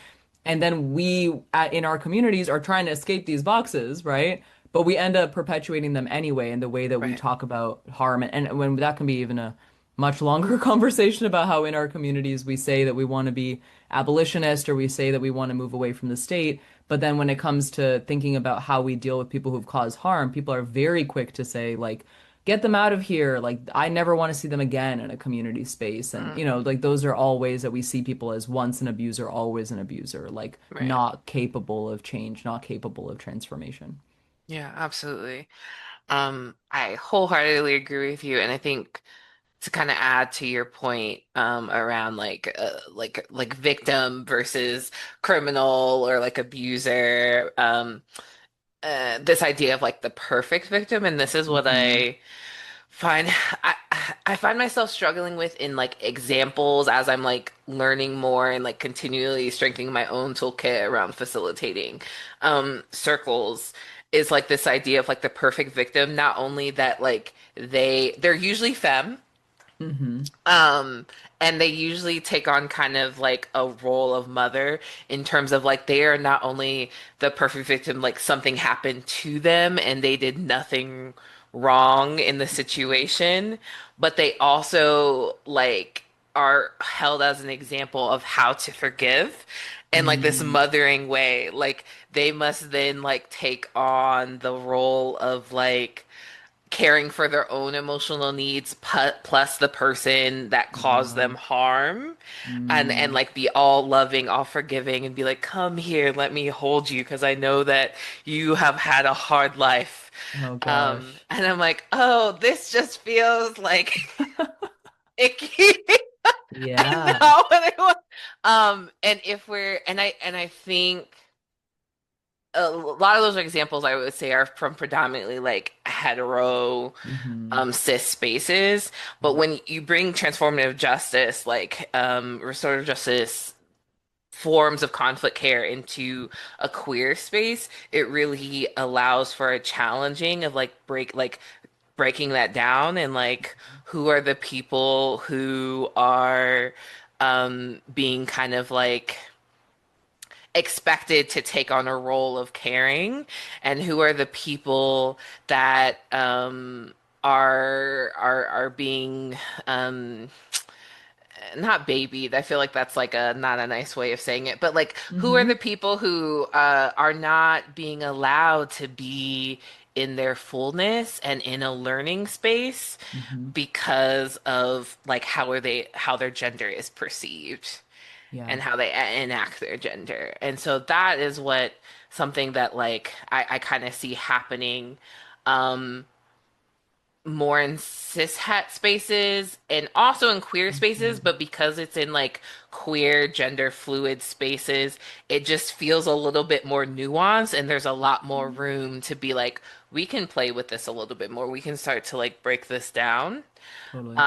And then in our communities are trying to escape these boxes, right? But we end up perpetuating them anyway in the way that we Right. talk about harm. And when that can be even a much longer conversation about how in our communities we say that we want to be abolitionist, or we say that we want to move away from the state. But then when it comes to thinking about how we deal with people who've caused harm, people are very quick to say, like, get them out of here. Like, I never want to see them again in a community space. And, hmm like those are all ways that we see people as once an abuser, always an abuser, like Right. not capable of change, not capable of transformation. Yeah, absolutely. I wholeheartedly agree with you, and I think to kind of add to your point around like victim versus criminal or like abuser, this idea of like the perfect victim, and this is what Hmm. find I I find myself struggling with in like examples as I'm like learning more and like continually strengthening my own toolkit around facilitating circles, is like this idea of like the perfect victim, not only that like they're usually femme, Hmm. um, and they usually take on kind of like a role of mother, in terms of like they are not only the perfect victim, like something happened to them and they did nothing wrong in the situation, but they also like are held as an example of how to forgive in like this Mm. mothering way. Like they must then like take on the role of like caring for their own emotional needs plus the person that caused Wow. them harm, and Mm. like be all loving, all forgiving, and be like, come here, let me hold you because I know that you have had a hard life. Oh gosh. And I'm like, oh, this just feels like icky. And Yeah. not what I want. And if we're and I think a lot of those examples I would say are from predominantly like hetero Hmm. cis spaces. But when you bring transformative justice, like restorative justice forms of conflict care into a queer space, it really allows for a challenging of like breaking that down and like who are the people who are being kind of like expected to take on a role of caring, and who are the people that are being um not babied. I feel like that's like a not a nice way of saying it, but like who are Hmm. the people who are not being allowed to be in their fullness and in a learning space Hmm. because of like how their gender is perceived Yeah. and how they enact their gender. And so that is what something that like I kind of see happening um more in cis het spaces and also in queer spaces, Mhm. but because it's in like queer gender fluid spaces, it just feels a little bit more nuanced and there's a lot more room to be like, we can play with this a little bit more. We can start to like break this down. Totally.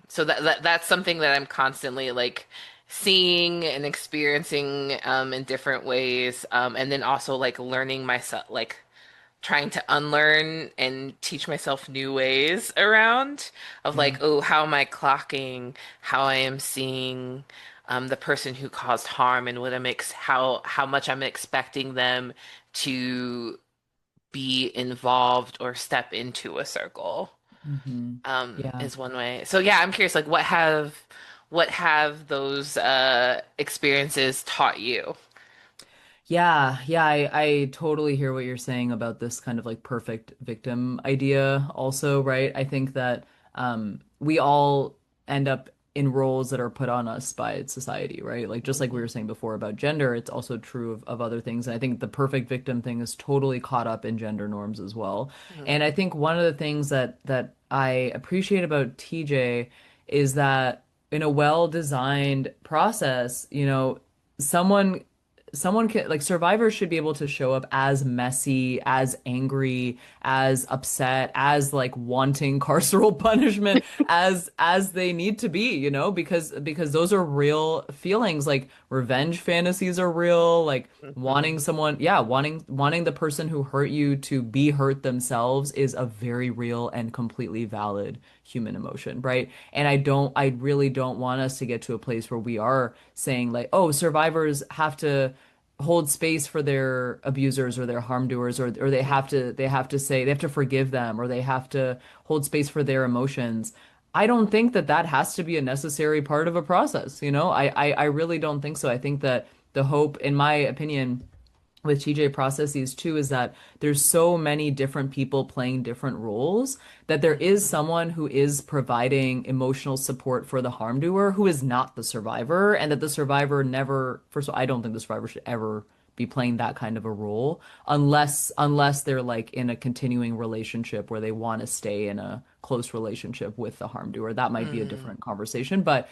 So that's something that I'm constantly like seeing and experiencing in different ways. And then also like learning myself, like trying to unlearn and teach myself new ways around of Yeah. like, oh, how am I clocking how I am seeing the person who caused harm and what I'm ex how much I'm expecting them to be involved or step into a circle Hmm. Yeah. is one way. So yeah, I'm curious, like what have those experiences taught you? Yeah, yeah, I totally hear what you're saying about this kind of like perfect victim idea also, right? I think that we all end up in roles that are put on us by society, right? Like just like we Hmm. were saying before about gender, it's also true of other things. And I think the perfect victim thing is totally caught up in gender norms as well. And I think one of the things that I appreciate about TJ is that in a well-designed process, someone someone can like survivors should be able to show up as messy, as angry, as upset, as like wanting carceral punishment as they need to be, because those are real feelings. Like revenge fantasies are real, like wanting Hmm. someone, yeah, wanting the person who hurt you to be hurt themselves is a very real and completely valid human emotion, right? And I really don't want us to get to a place where we are saying like, oh, survivors have to hold space for their abusers or their harm doers, or they have to forgive them, or they have to hold space for their emotions. I don't think that that has to be a necessary part of a process, I really don't think so. I think that the hope, in my opinion, with TJ processes too is that there's so many different people playing different roles that there is Hmm. someone who is providing emotional support for the harm doer who is not the survivor, and that the survivor never, first of all, I don't think the survivor should ever be playing that kind of a role unless they're like in a continuing relationship where they want to stay in a close relationship with the harm doer. That might be a Hmm. different conversation, but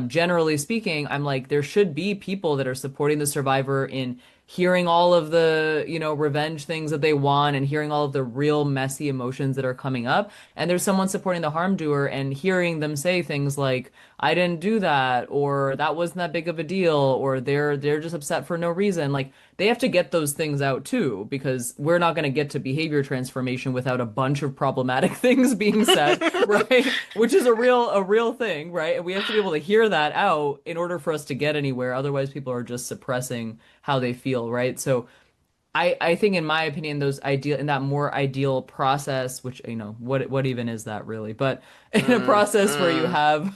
generally speaking, I'm like there should be people that are supporting the survivor in hearing all of the, revenge things that they want and hearing all of the real messy emotions that are coming up. And there's someone supporting the harm doer and hearing them say things like, I didn't do that, or that wasn't that big of a deal, or they're just upset for no reason. Like they have to get those things out too, because we're not going to get to behavior transformation without a bunch of problematic things being said, right? Which is a real thing, right? And we have to be able to hear that out in order for us to get anywhere. Otherwise, people are just suppressing how they feel, right? So I think in my opinion, in that more ideal process, which what even is that really? But in a Mm, process where you mm. have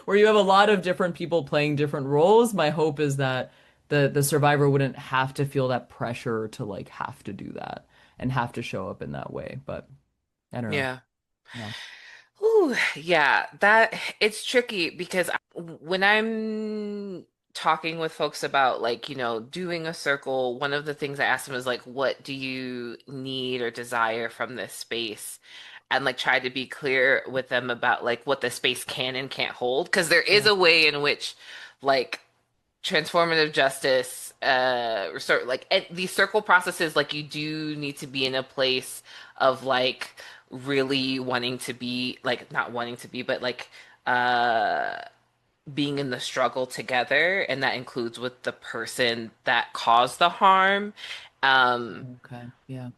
where you have a lot of different people playing different roles, my hope is that the survivor wouldn't have to feel that pressure to like have to do that and have to show up in that way. But I don't know. Yeah. Yeah. Ooh, yeah, that it's tricky because when I'm talking with folks about like, doing a circle, one of the things I ask them is like, what do you need or desire from this space? And like try to be clear with them about like what the space can and can't hold. Because there is Yeah. a way in which like transformative justice, sort like these circle processes, like you do need to be in a place of like really wanting to be like not wanting to be, but like uh being in the struggle together, and that includes with the person that caused the harm. Um, Okay. Yeah.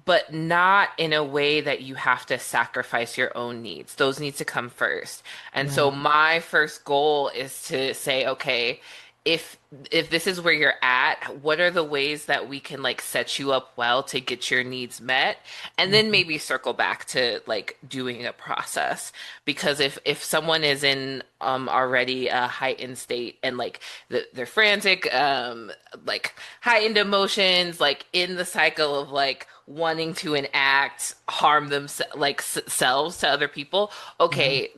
but not in a way that you have to sacrifice your own needs. Those need to come first. And so Right. my first goal is to say, okay, if if this is where you're at, what are the ways that we can like set you up well to get your needs met? And then Mhm. maybe circle back to like doing a process. Because if someone is in already a heightened state and like they're frantic, like heightened emotions, like in the cycle of like wanting to enact harm themselves to other people, Yeah. okay,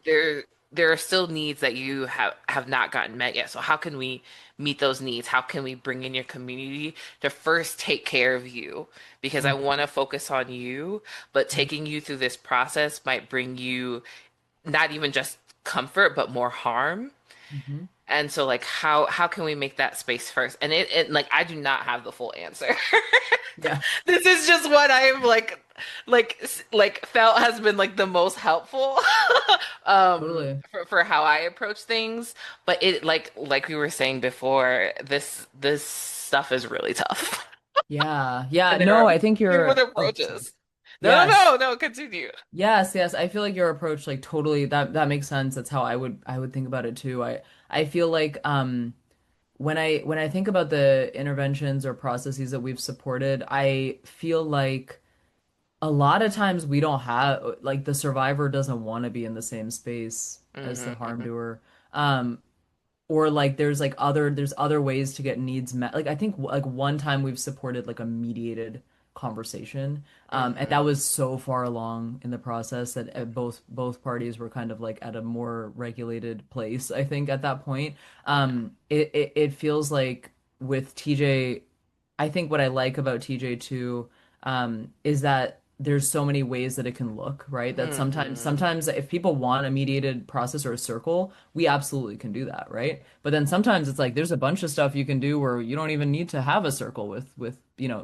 there are still needs that you have not gotten met yet. So how can we meet those needs? How can we bring in your community to first take care of you? Because I want to focus on you, but taking you through this process might bring you not even just comfort, but more harm. Mm-hmm. And so like how can we make that space first? And it like I do not have the full answer. Yeah. This is just what I'm like felt has been like the most helpful Totally. for how I approach things. But it like we were saying before, this stuff is really tough. Yeah. Yeah. And there are No, I think different you're, oh, sorry. approaches. Yes. No, continue. Yes, yes. I feel like your approach like totally that makes sense. That's how I would think about it too. I feel like when I think about the interventions or processes that we've supported, I feel like a lot of times we don't have like the survivor doesn't want to be in the same space as the harm Hmm. doer. Um or like there's other ways to get needs met. Like I think like one time we've supported like a mediated conversation, and that Hmm. was so far along in the process that both parties were kind of like at a more regulated place, I think, at that point. It feels like with TJ, I think what I like about TJ too, is that there's so many ways that it can look, right? That sometimes Hmm. sometimes if people want a mediated process or a circle, we absolutely can do that, right? But then sometimes it's like there's a bunch of stuff you can do where you don't even need to have a circle with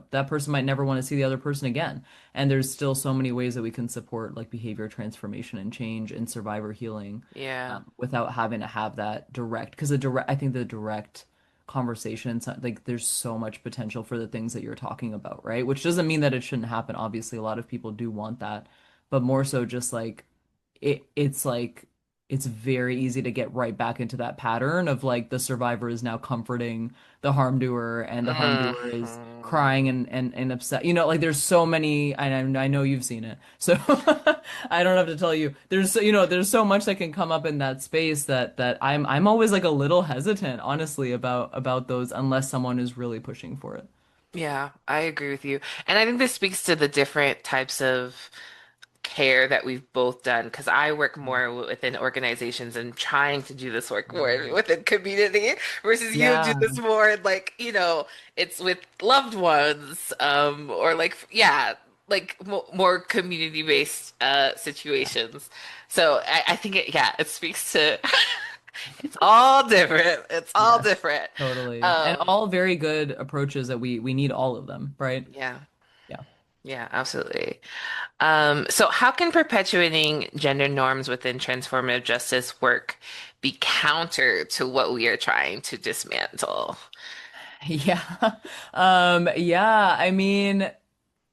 that person might never want to see the other person again. And there's still so many ways that we can support like behavior transformation and change and survivor healing, Yeah. without having to have that direct, because I think the direct conversations, like there's so much potential for the things that you're talking about, right? Which doesn't mean that it shouldn't happen. Obviously, a lot of people do want that, but more so just like it's like it's very easy to get right back into that pattern of like the survivor is now comforting the harm doer and the harm doer is Hmm. crying and upset. Like there's so many, I know you've seen it. So I don't have to tell you. There's so much that can come up in that space that I'm always like a little hesitant, honestly, about those unless someone is really pushing for it. Yeah, I agree with you. And I think this speaks to the different types of care that we've both done because I work more within organizations and trying to do this work more within community versus you do Yeah. this more in like, it's with loved ones, or like, yeah, like more community-based situations. So I think it speaks to it's all different. It's all Yes. different. Totally. And Um, all very good approaches that we need all of them, right? yeah, Yeah. yeah, absolutely. So how can perpetuating gender norms within transformative justice work be counter to what we are trying to dismantle? Yeah. Yeah, I mean,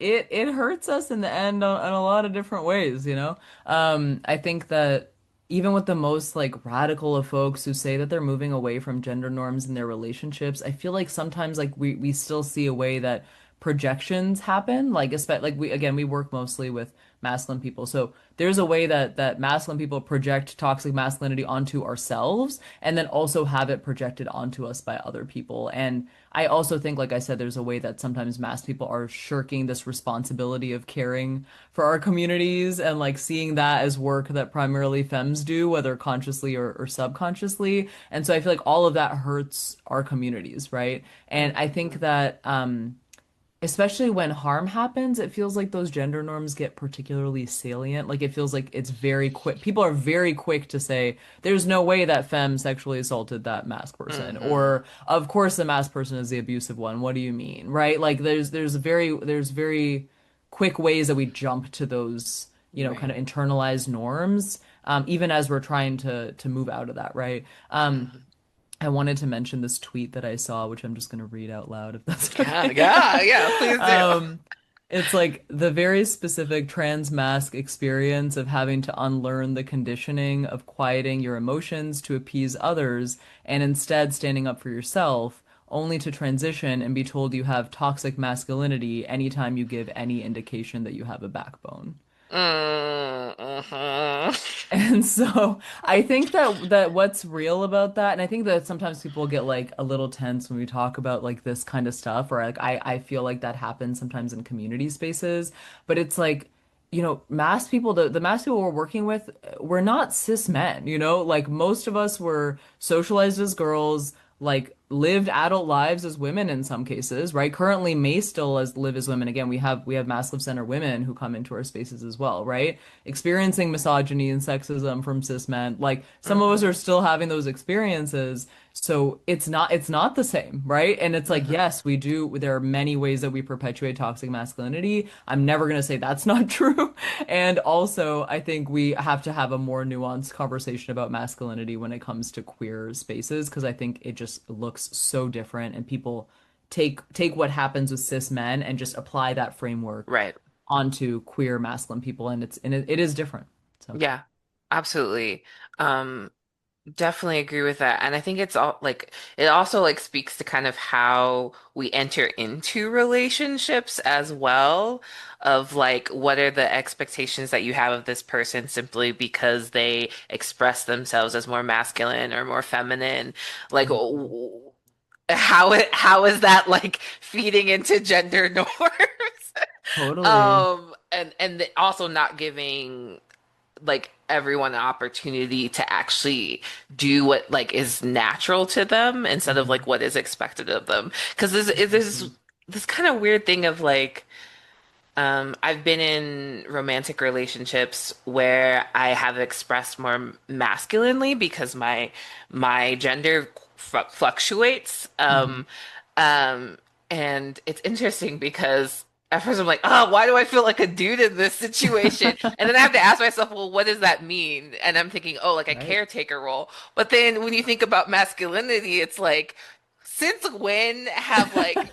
it hurts us in the end in a lot of different ways, you know? I think that even with the most like radical of folks who say that they're moving away from gender norms in their relationships, I feel like sometimes like we still see a way that projections happen. Like especially like we work mostly with masculine people. So there's a way that masculine people project toxic masculinity onto ourselves and then also have it projected onto us by other people. And I also think, like I said, there's a way that sometimes mass people are shirking this responsibility of caring for our communities and like seeing that as work that primarily femmes do, whether consciously or subconsciously. And so I feel like all of that hurts our communities, right? And I think Mhm. that especially when harm happens, it feels like those gender norms get particularly salient. Like it feels like it's very quick. People are very quick to say, there's no way that femme sexually assaulted that masked person. Hmm. Or of course the masked person is the abusive one. What do you mean? Right? Like there's very quick ways that we jump to those, kind Right. of internalized norms, even as we're trying to move out of that, right? Hmm. I wanted to mention this tweet that I saw, which I'm just going to read out loud if that's Yeah, okay. yeah, yeah, please do. Um, it's like the very specific trans mask experience of having to unlearn the conditioning of quieting your emotions to appease others and instead standing up for yourself, only to transition and be told you have toxic masculinity anytime you give any indication that you have a backbone. Mm-hmm. And so I think that what's real about that, and I think that sometimes people get like a little tense when we talk about like this kind of stuff, or like I feel like that happens sometimes in community spaces, but it's like, mass people, the mass people we're working with, we're not cis men, like most of us were socialized as girls, like lived adult lives as women in some cases, right? Currently may still as live as women. Again, we have mass live center women who come into our spaces as well, right? Experiencing misogyny and sexism from cis men. Like some of us are Hmm. still having those experiences. So it's not the same, right? And it's like, Hmm. yes, we do. There are many ways that we perpetuate toxic masculinity. I'm never going to say that's not true. And also, I think we have to have a more nuanced conversation about masculinity when it comes to queer spaces, because I think it just looks so different and people take what happens with cis men and just apply that framework Right. onto queer masculine people, and it is different. So Yeah, absolutely. Um, Definitely agree with that. And I think it's all like it also like speaks to kind of how we enter into relationships as well, of like what are the expectations that you have of this person simply because they express themselves as more masculine or more feminine. Like how is that like feeding into gender norms? totally. And also not giving like everyone an opportunity to actually do what like is natural to them instead of like Mhm. what is expected of them. Because there's Exactly. this kind of weird thing of like I've been in romantic relationships where I have expressed more masculinely because my gender fluctuates. Hmm. Um, and it's interesting because at first I'm like, oh, why do I feel like a dude in this situation? And then I have to ask myself, well, what does that mean? And I'm thinking, oh, like a Right. caretaker role. But then when you think about masculinity, it's like, since when have like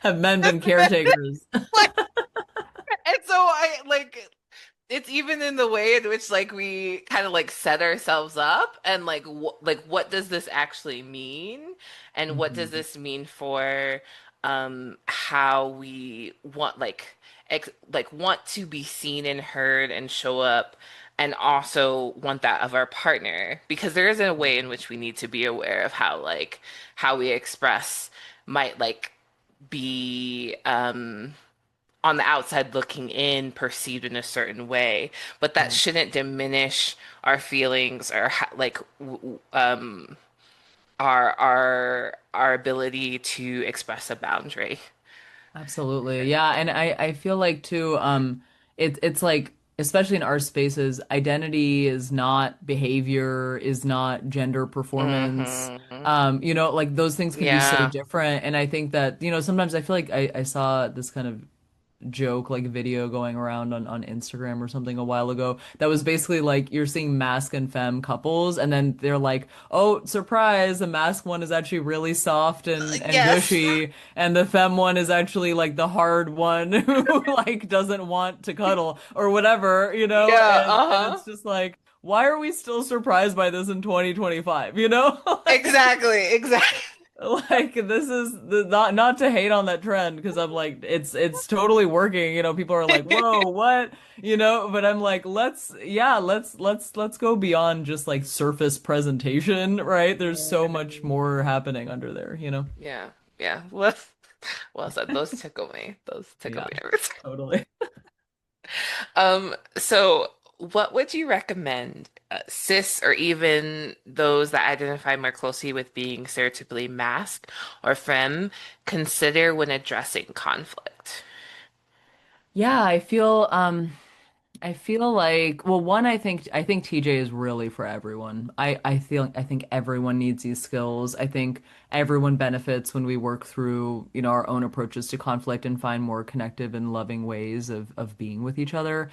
Have men been caretakers? like and so I like it's even in the way in which like we kind of like set ourselves up and like like what does this actually mean and what does Hmm. this mean for how we want like like want to be seen and heard and show up and also want that of our partner because there is a way in which we need to be aware of how like how we express might like be on the outside looking in perceived in a certain way, but that Right. shouldn't diminish our feelings or like our ability to express a boundary. Absolutely. Yeah, and I feel like too, it's like, especially in our spaces, identity is not behavior, is not gender performance. Hmm. Like those things can be so Yeah. different. And I think that, sometimes I feel like I saw this kind of joke like video going around on Instagram or something a while ago that was basically like you're seeing mask and femme couples and then they're like, oh, surprise, the mask one is actually really soft and Yes. gushy and the femme one is actually like the hard one who like doesn't want to cuddle or whatever, Yeah. and Uh-huh. it's just like, why are we still surprised by this in 2025, like Exactly. Exactly. like this is not to hate on that trend because I'm like it's totally working. People are like, "Whoa, what?" But I'm like, let's go beyond just like surface presentation, right? There's so much more happening under there. Yeah. Yeah. Well said. Those tickle me. Those tickle Yeah, me every time. totally. So what would you recommend cis or even those that identify more closely with being stereotypically masc or femme consider when addressing conflict? Yeah, I feel like, well, one, I think TJ is really for everyone. I think everyone needs these skills. I think everyone benefits when we work through, our own approaches to conflict and find more connective and loving ways of being with each other.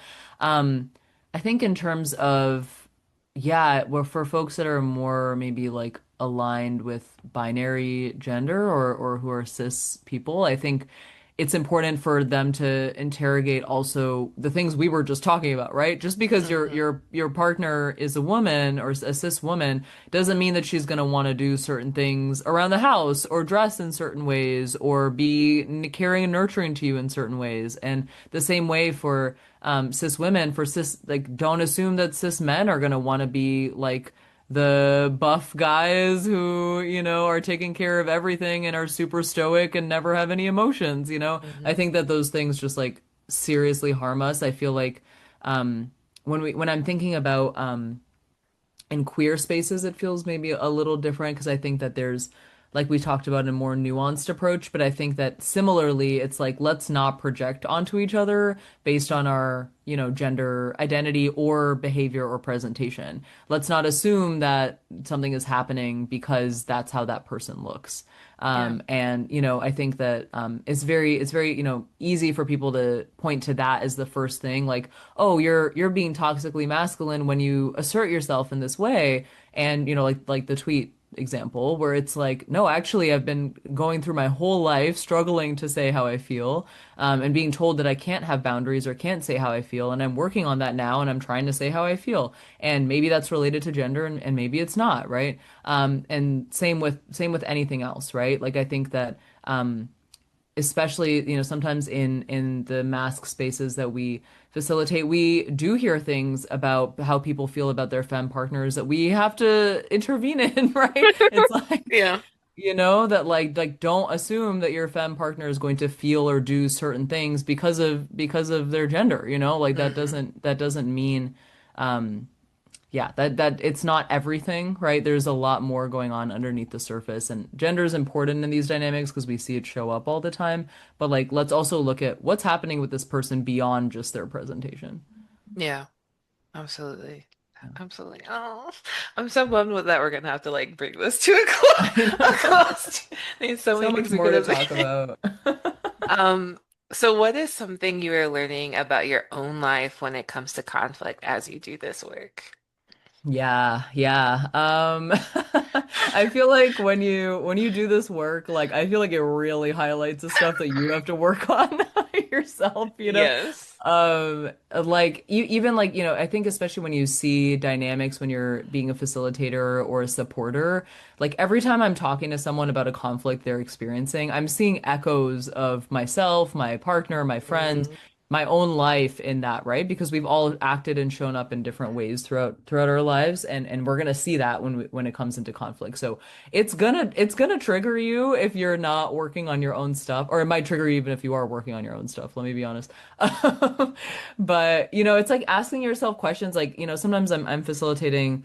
I think in terms of, yeah, well, for folks that are more maybe like aligned with binary gender or who are cis people, I think it's important for them to interrogate also the things we were just talking about, right? Just because your Hmm. your your partner is a woman or a cis woman doesn't mean that she's going to want to do certain things around the house or dress in certain ways or be caring and nurturing to you in certain ways. And the same way for cis women, for cis, like, don't assume that cis men are going to want to be like the buff guys who, are taking care of everything and are super stoic and never have any emotions, I Hmm. think that those things just like seriously harm us. I feel like when I'm thinking about in queer spaces, it feels maybe a little different because I think that there's, like we talked about, a more nuanced approach. But I think that similarly, it's like, let's not project onto each other based on our, gender identity or behavior or presentation. Let's not assume that something is happening because that's how that person looks. Yeah. And I think that it's very easy for people to point to that as the first thing, like, oh, you're being toxically masculine when you assert yourself in this way, and like the tweet example where it's like, no, actually, I've been going through my whole life struggling to say how I feel, and being told that I can't have boundaries or can't say how I feel, and I'm working on that now, and I'm trying to say how I feel, and maybe that's related to gender, and maybe it's not, right? And same with anything else, right? Like I think that especially, sometimes in the mask spaces that we facilitate, we do hear things about how people feel about their femme partners that we have to intervene in, right? It's like, Yeah. that like don't assume that your femme partner is going to feel or do certain things because of their gender, like Hmm. that doesn't mean yeah, that it's not everything, right? There's a lot more going on underneath the surface, and gender is important in these dynamics because we see it show up all the time. But like, let's also look at what's happening with this person beyond just their presentation. Yeah. Absolutely. Absolutely. Oh, I'm so bummed with that we're gonna have to like bring this to a I close. A know. close. There's so So many much things we more could to have talk said. about. Um, so what is something you are learning about your own life when it comes to conflict as you do this work? Yeah, yeah. I feel like when you do this work, like I feel like it really highlights the stuff that you have to work on yourself, Yes. Like you even like, I think especially when you see dynamics when you're being a facilitator or a supporter, like every time I'm talking to someone about a conflict they're experiencing, I'm seeing echoes of myself, my partner, my friends, Mm, my own life in that, right? Because we've all acted and shown up in different ways throughout our lives, and we're gonna see that when it comes into conflict. So it's gonna trigger you if you're not working on your own stuff, or it might trigger you even if you are working on your own stuff. Let me be honest. But it's like asking yourself questions like, sometimes I'm facilitating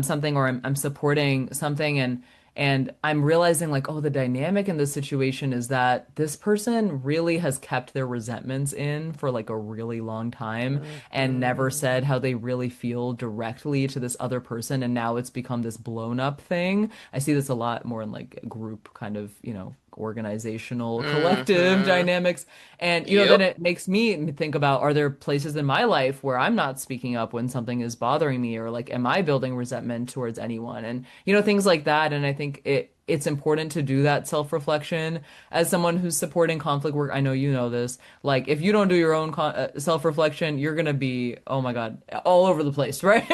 something, or I'm supporting something, and I'm realizing like, oh, the dynamic in this situation is that this person really has kept their resentments in for like a really long time and never said mhm, how they really feel directly to this other person. And now it's become this blown up thing. I see this a lot more in like group kind of, organizational collective mhm. dynamics. And, then Yep. it makes me think about, are there places in my life where I'm not speaking up when something is bothering me, or like, am I building resentment towards anyone? And, things like that. And I think it's important to do that self-reflection as someone who's supporting conflict work. I know you know this. Like, if you don't do your own self-reflection, you're gonna be, oh my God, all over the place, right?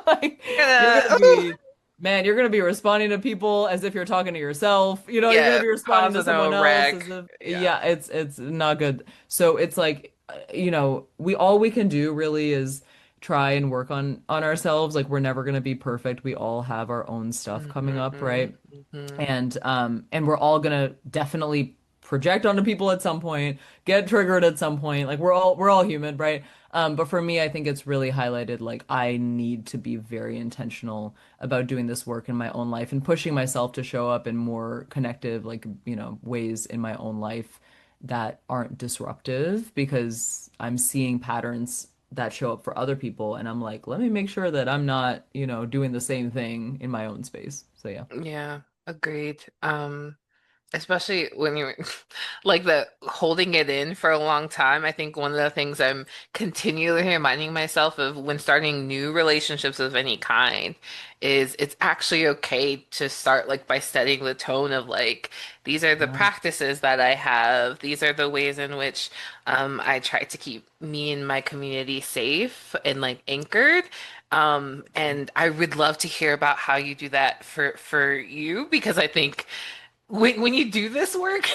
Like, you're gonna Yeah. be, man, you're gonna be responding to people as if you're talking to yourself. You're gonna Yeah. be responding to Causing someone a else wreck. as if, Yeah. yeah, it's not good. So it's like, we can do really is try and work on ourselves. Like, we're never gonna be perfect. We all have our own stuff coming up, Hmm. right? Hmm. And we're all gonna definitely project onto people at some point, get triggered at some point. Like, we're all human, right? But for me, I think it's really highlighted like I need to be very intentional about doing this work in my own life and pushing myself to show up in more connective, like, ways in my own life that aren't disruptive because I'm seeing patterns that show up for other people. And I'm like, let me make sure that I'm not, doing the same thing in my own space. So yeah. Yeah, agreed. Especially when you're like the holding it in for a long time. I think one of the things I'm continually reminding myself of when starting new relationships of any kind is it's actually okay to start like by setting the tone of like, these are the Yeah. practices that I have. These are the ways in which I try to keep me and my community safe and like anchored. And I would love to hear about how you do that for you because I think when you do this work,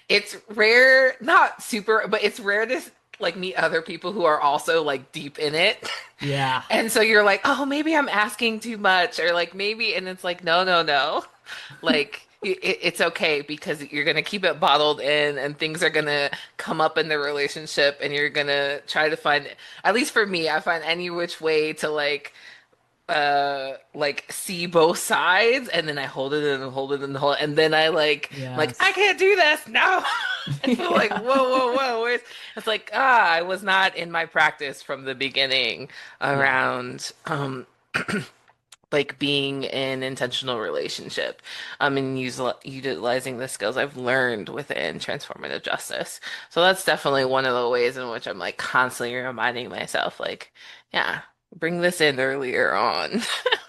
it's rare, not super, but it's rare to like meet other people who are also like deep in it. Yeah. And so you're like, oh, maybe I'm asking too much, or like maybe, and it's like, no, no, no. Like it's okay because you're gonna keep it bottled in, and things are gonna come up in the relationship, and you're gonna try to find, at least for me, I find any which way to like see both sides and then I hold it and hold it and hold it and then I'm like I Yes. can't do this no. It's like whoa Yeah. whoa whoa where's it's like I was not in my practice from the beginning Yeah. around like being in intentional relationship and utilizing the skills I've learned within transformative justice. So that's definitely one of the ways in which I'm like constantly reminding myself like yeah, bring this in earlier on.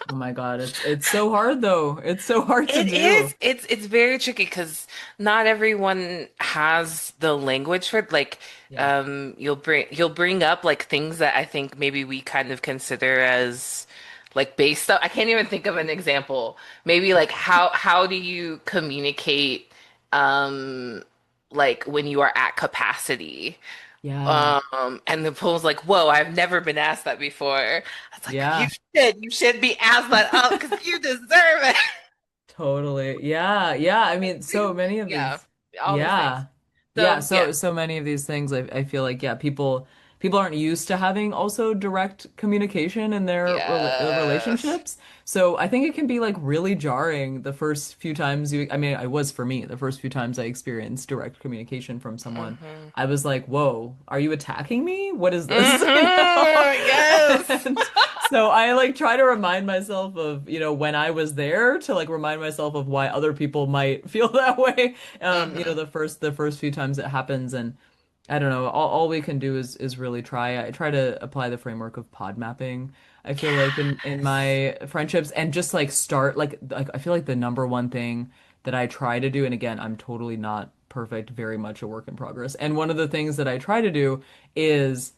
Oh my God, it's so hard though. It's so hard to It do. is. It's very tricky because not everyone has the language for it. Like, Yeah. you'll bring up like things that I think maybe we kind of consider as like base stuff. I can't even think of an example. Maybe like how do you communicate um like when you are at capacity? Yeah. And the pool's like, whoa, I've never been asked that before. It's like, Yeah. you should be asked that up because you deserve it. Totally. Yeah. Yeah. I mean, so many of Yeah, these. all those things. Yeah. Yeah. So yeah. So many of these things, I feel like, yeah, people aren't used to having also direct communication in their Yes. relationships. So I think it can be like really jarring the first few times I mean, it was for me, the first few times I experienced direct communication from someone. Hmm. I was like, whoa, are you attacking me? What is this? Yes. And so I like try to remind myself of, when I was there to like remind myself of why other people might feel that way. Hmm. The first few times it happens and I don't know, all we can do is really try. I try to apply the framework of pod mapping. I feel like in Yes. my friendships and just like start like I feel like the number one thing that I try to do, and again, I'm totally not perfect, very much a work in progress. And one of the things that I try to do is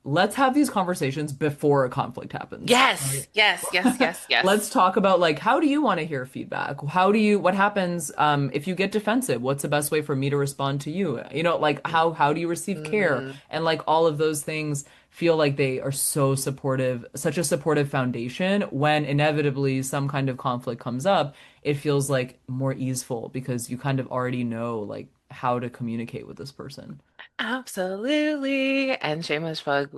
let's have these conversations before a conflict happens. Yes. Yes. Yes. Yes. Let's Yes. talk about like how do you want to hear feedback? What happens if you get defensive? What's the best way for me to respond to you? Like how do you receive care? Hmm. And like all of those things feel like they are so supportive, such a supportive foundation when inevitably some kind of conflict comes up, it feels like more easeful because you kind of already know like how to communicate with this person. Absolutely. And shameless plug,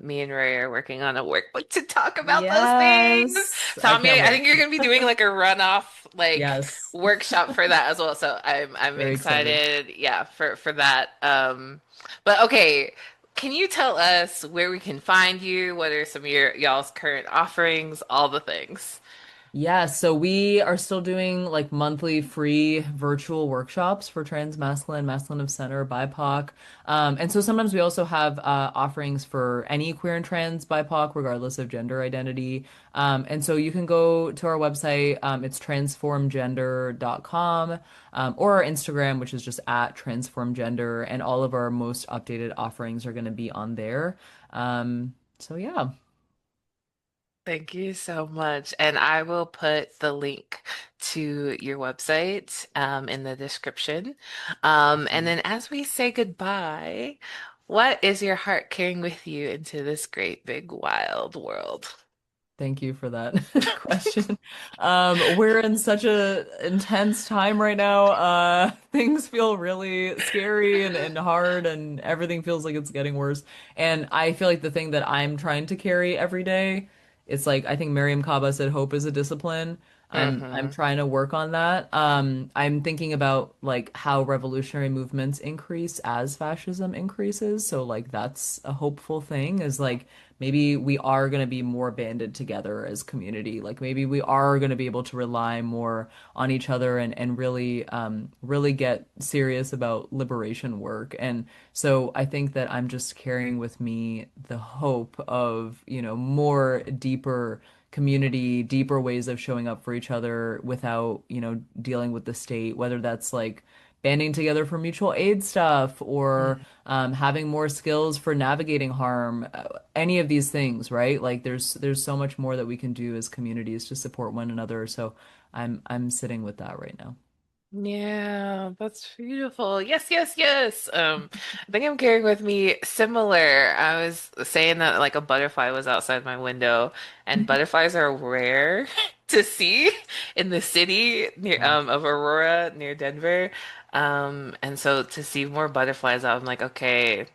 me and Ray are working on a workbook to talk about those things. Yes. I can't Samia, I wait. think you're gonna be doing like a runoff like Yes. workshop for that as well. So I'm Very excited. excited, yeah, for that. But okay, can you tell us where we can find you? What are some of y'all's current offerings? All the things. Yeah, so we are still doing like monthly free virtual workshops for trans masculine, masculine of center, BIPOC. And so sometimes we also have offerings for any queer and trans BIPOC, regardless of gender identity. And so you can go to our website, it's transformgender.com, or our Instagram, which is just at transformgender, and all of our most updated offerings are going to be on there. So yeah. Thank you so much. And I will put the link to your website in the description. And then as we say goodbye, what is your heart carrying with you into this great big wild world? Thank you for that question. We're in such a intense time right now. Things feel really scary and hard, and everything feels like it's getting worse. And I feel like the thing that I'm trying to carry every day, it's like I think Miriam Kaba said, hope is a discipline. I'm Hmm. trying to work on that. I'm thinking about like how revolutionary movements increase as fascism increases. So like that's a hopeful thing is like maybe we are going to be more banded together as community. Like maybe we are going to be able to rely more on each other and really really get serious about liberation work. And so I think that I'm just carrying with me the hope of, more deeper community, deeper ways of showing up for each other without, dealing with the state, whether that's like banding together for mutual aid stuff or having more skills for navigating harm, any of these things, right? Like there's so much more that we can do as communities to support one another. So I'm sitting with that right now. Yeah, that's beautiful. Yes, yes, yes. I think I'm carrying with me similar. I was saying that like a butterfly was outside my window, and butterflies are rare to see in the city near Yeah. of Aurora near Denver. And so to see more butterflies, I'm like, okay,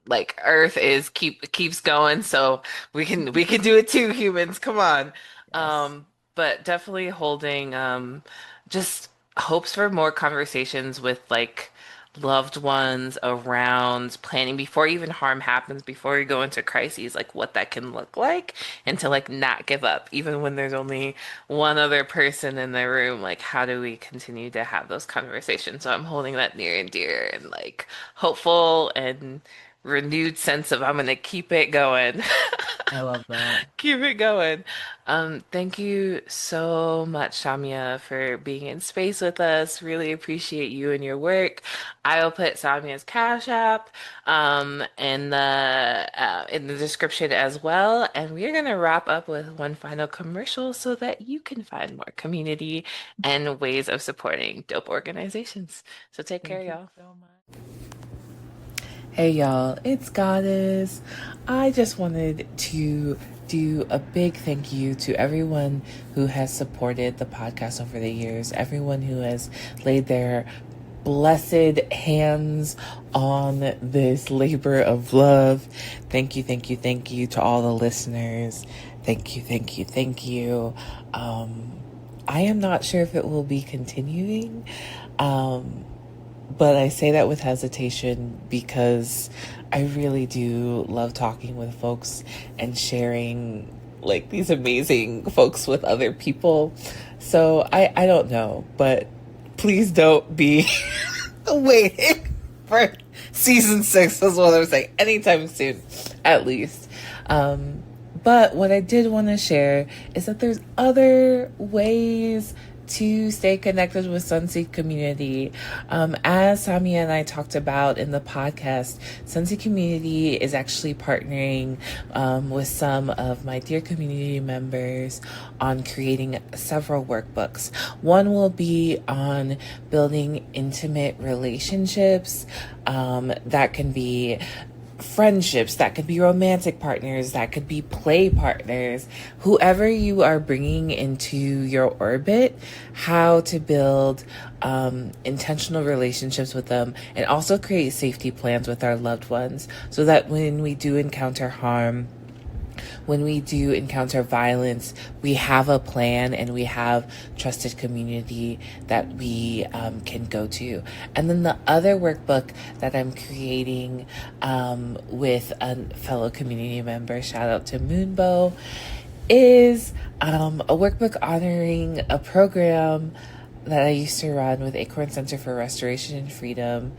like Earth is keeps going, so we can do it too, humans. Come on. Yes. But definitely holding just hopes for more conversations with like loved ones around planning before even harm happens, before you go into crises, like what that can look like, and to like not give up, even when there's only one other person in the room. Like, how do we continue to have those conversations? So I'm holding that near and dear and like hopeful and renewed sense of I'm gonna keep it going. I love that. Keep it going. Thank you so much, Samia, for being in space with us. Really appreciate you and your work. I will put Samia's Cash App in the description as well. And we're gonna wrap up with one final commercial so that you can find more community and ways of supporting dope organizations. So take care, Thank you y'all. so much. Hey y'all, it's Goddess. I just wanted to do a big thank you to everyone who has supported the podcast over the years, everyone who has laid their blessed hands on this labor of love. Thank you, thank you, thank you to all the listeners. Thank you, thank you, thank you. I am not sure if it will be continuing. But I say that with hesitation because I really do love talking with folks and sharing like these amazing folks with other people. So I don't know, but please don't be waiting for season 6 is what I'm saying, anytime soon, at least. But what I did want to share is that there's other ways to stay connected with Sunseed community. As Samia and I talked about in the podcast, Sunseed community is actually partnering with some of my dear community members on creating several workbooks. One will be on building intimate relationships that can be friendships, that could be romantic partners, that could be play partners, whoever you are bringing into your orbit, how to build intentional relationships with them, and also create safety plans with our loved ones so that when we do encounter harm, when we do encounter violence, we have a plan and we have trusted community that we can go to. And then the other workbook that I'm creating with a fellow community member, shout out to Moonbow, is a workbook honoring a program that I used to run with Acorn Center for Restoration and Freedom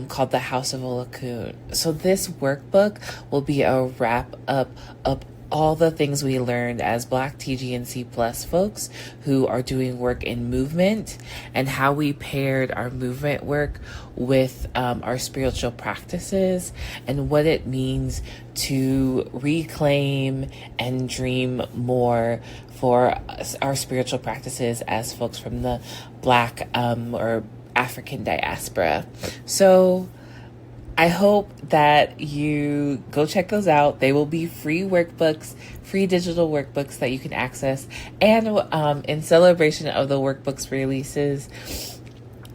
called the House of Olakun. So this workbook will be a wrap up of all the things we learned as Black TGNC Plus folks who are doing work in movement, and how we paired our movement work with our spiritual practices, and what it means to reclaim and dream more for our spiritual practices as folks from the Black or African diaspora. So I hope that you go check those out. They will be free workbooks, free digital workbooks that you can access. And in celebration of the workbooks releases,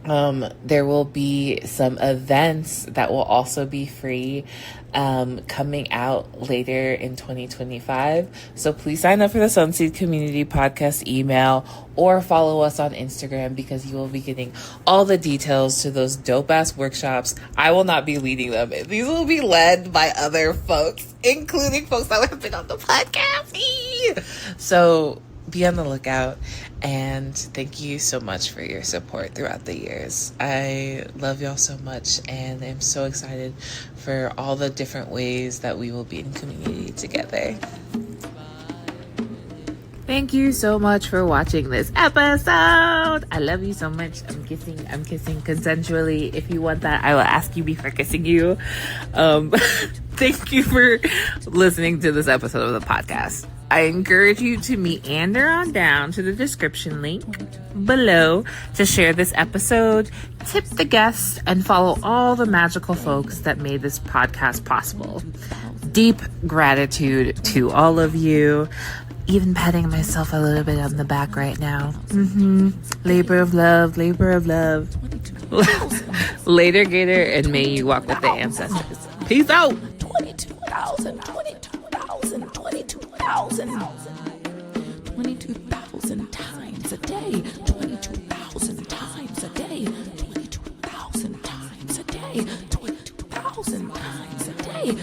there will be some events that will also be free coming out later in 2025. So please sign up for the Sunseed Community Podcast email or follow us on Instagram, because you will be getting all the details to those dope ass workshops. I will not be leading them. These will be led by other folks, including folks that have been on the podcast. So be on the lookout, and thank you so much for your support throughout the years. I love y'all so much, and I'm so excited for all the different ways that we will be in community together. Thank you so much for watching this episode. I love you so much. I'm kissing consensually. If you want that, I will ask you before kissing you. Thank you for listening to this episode of the podcast. I encourage you to meander on down to the description link below to share this episode, tip the guests, and follow all the magical folks that made this podcast possible. Deep gratitude to all of you. Even patting myself a little bit on the back right now. Labor of love. Later, Gator, and may you walk with the ancestors. Peace out. 22,000 times a day. 22,000 times a day. 22,000 times a day. 22,000 times a day.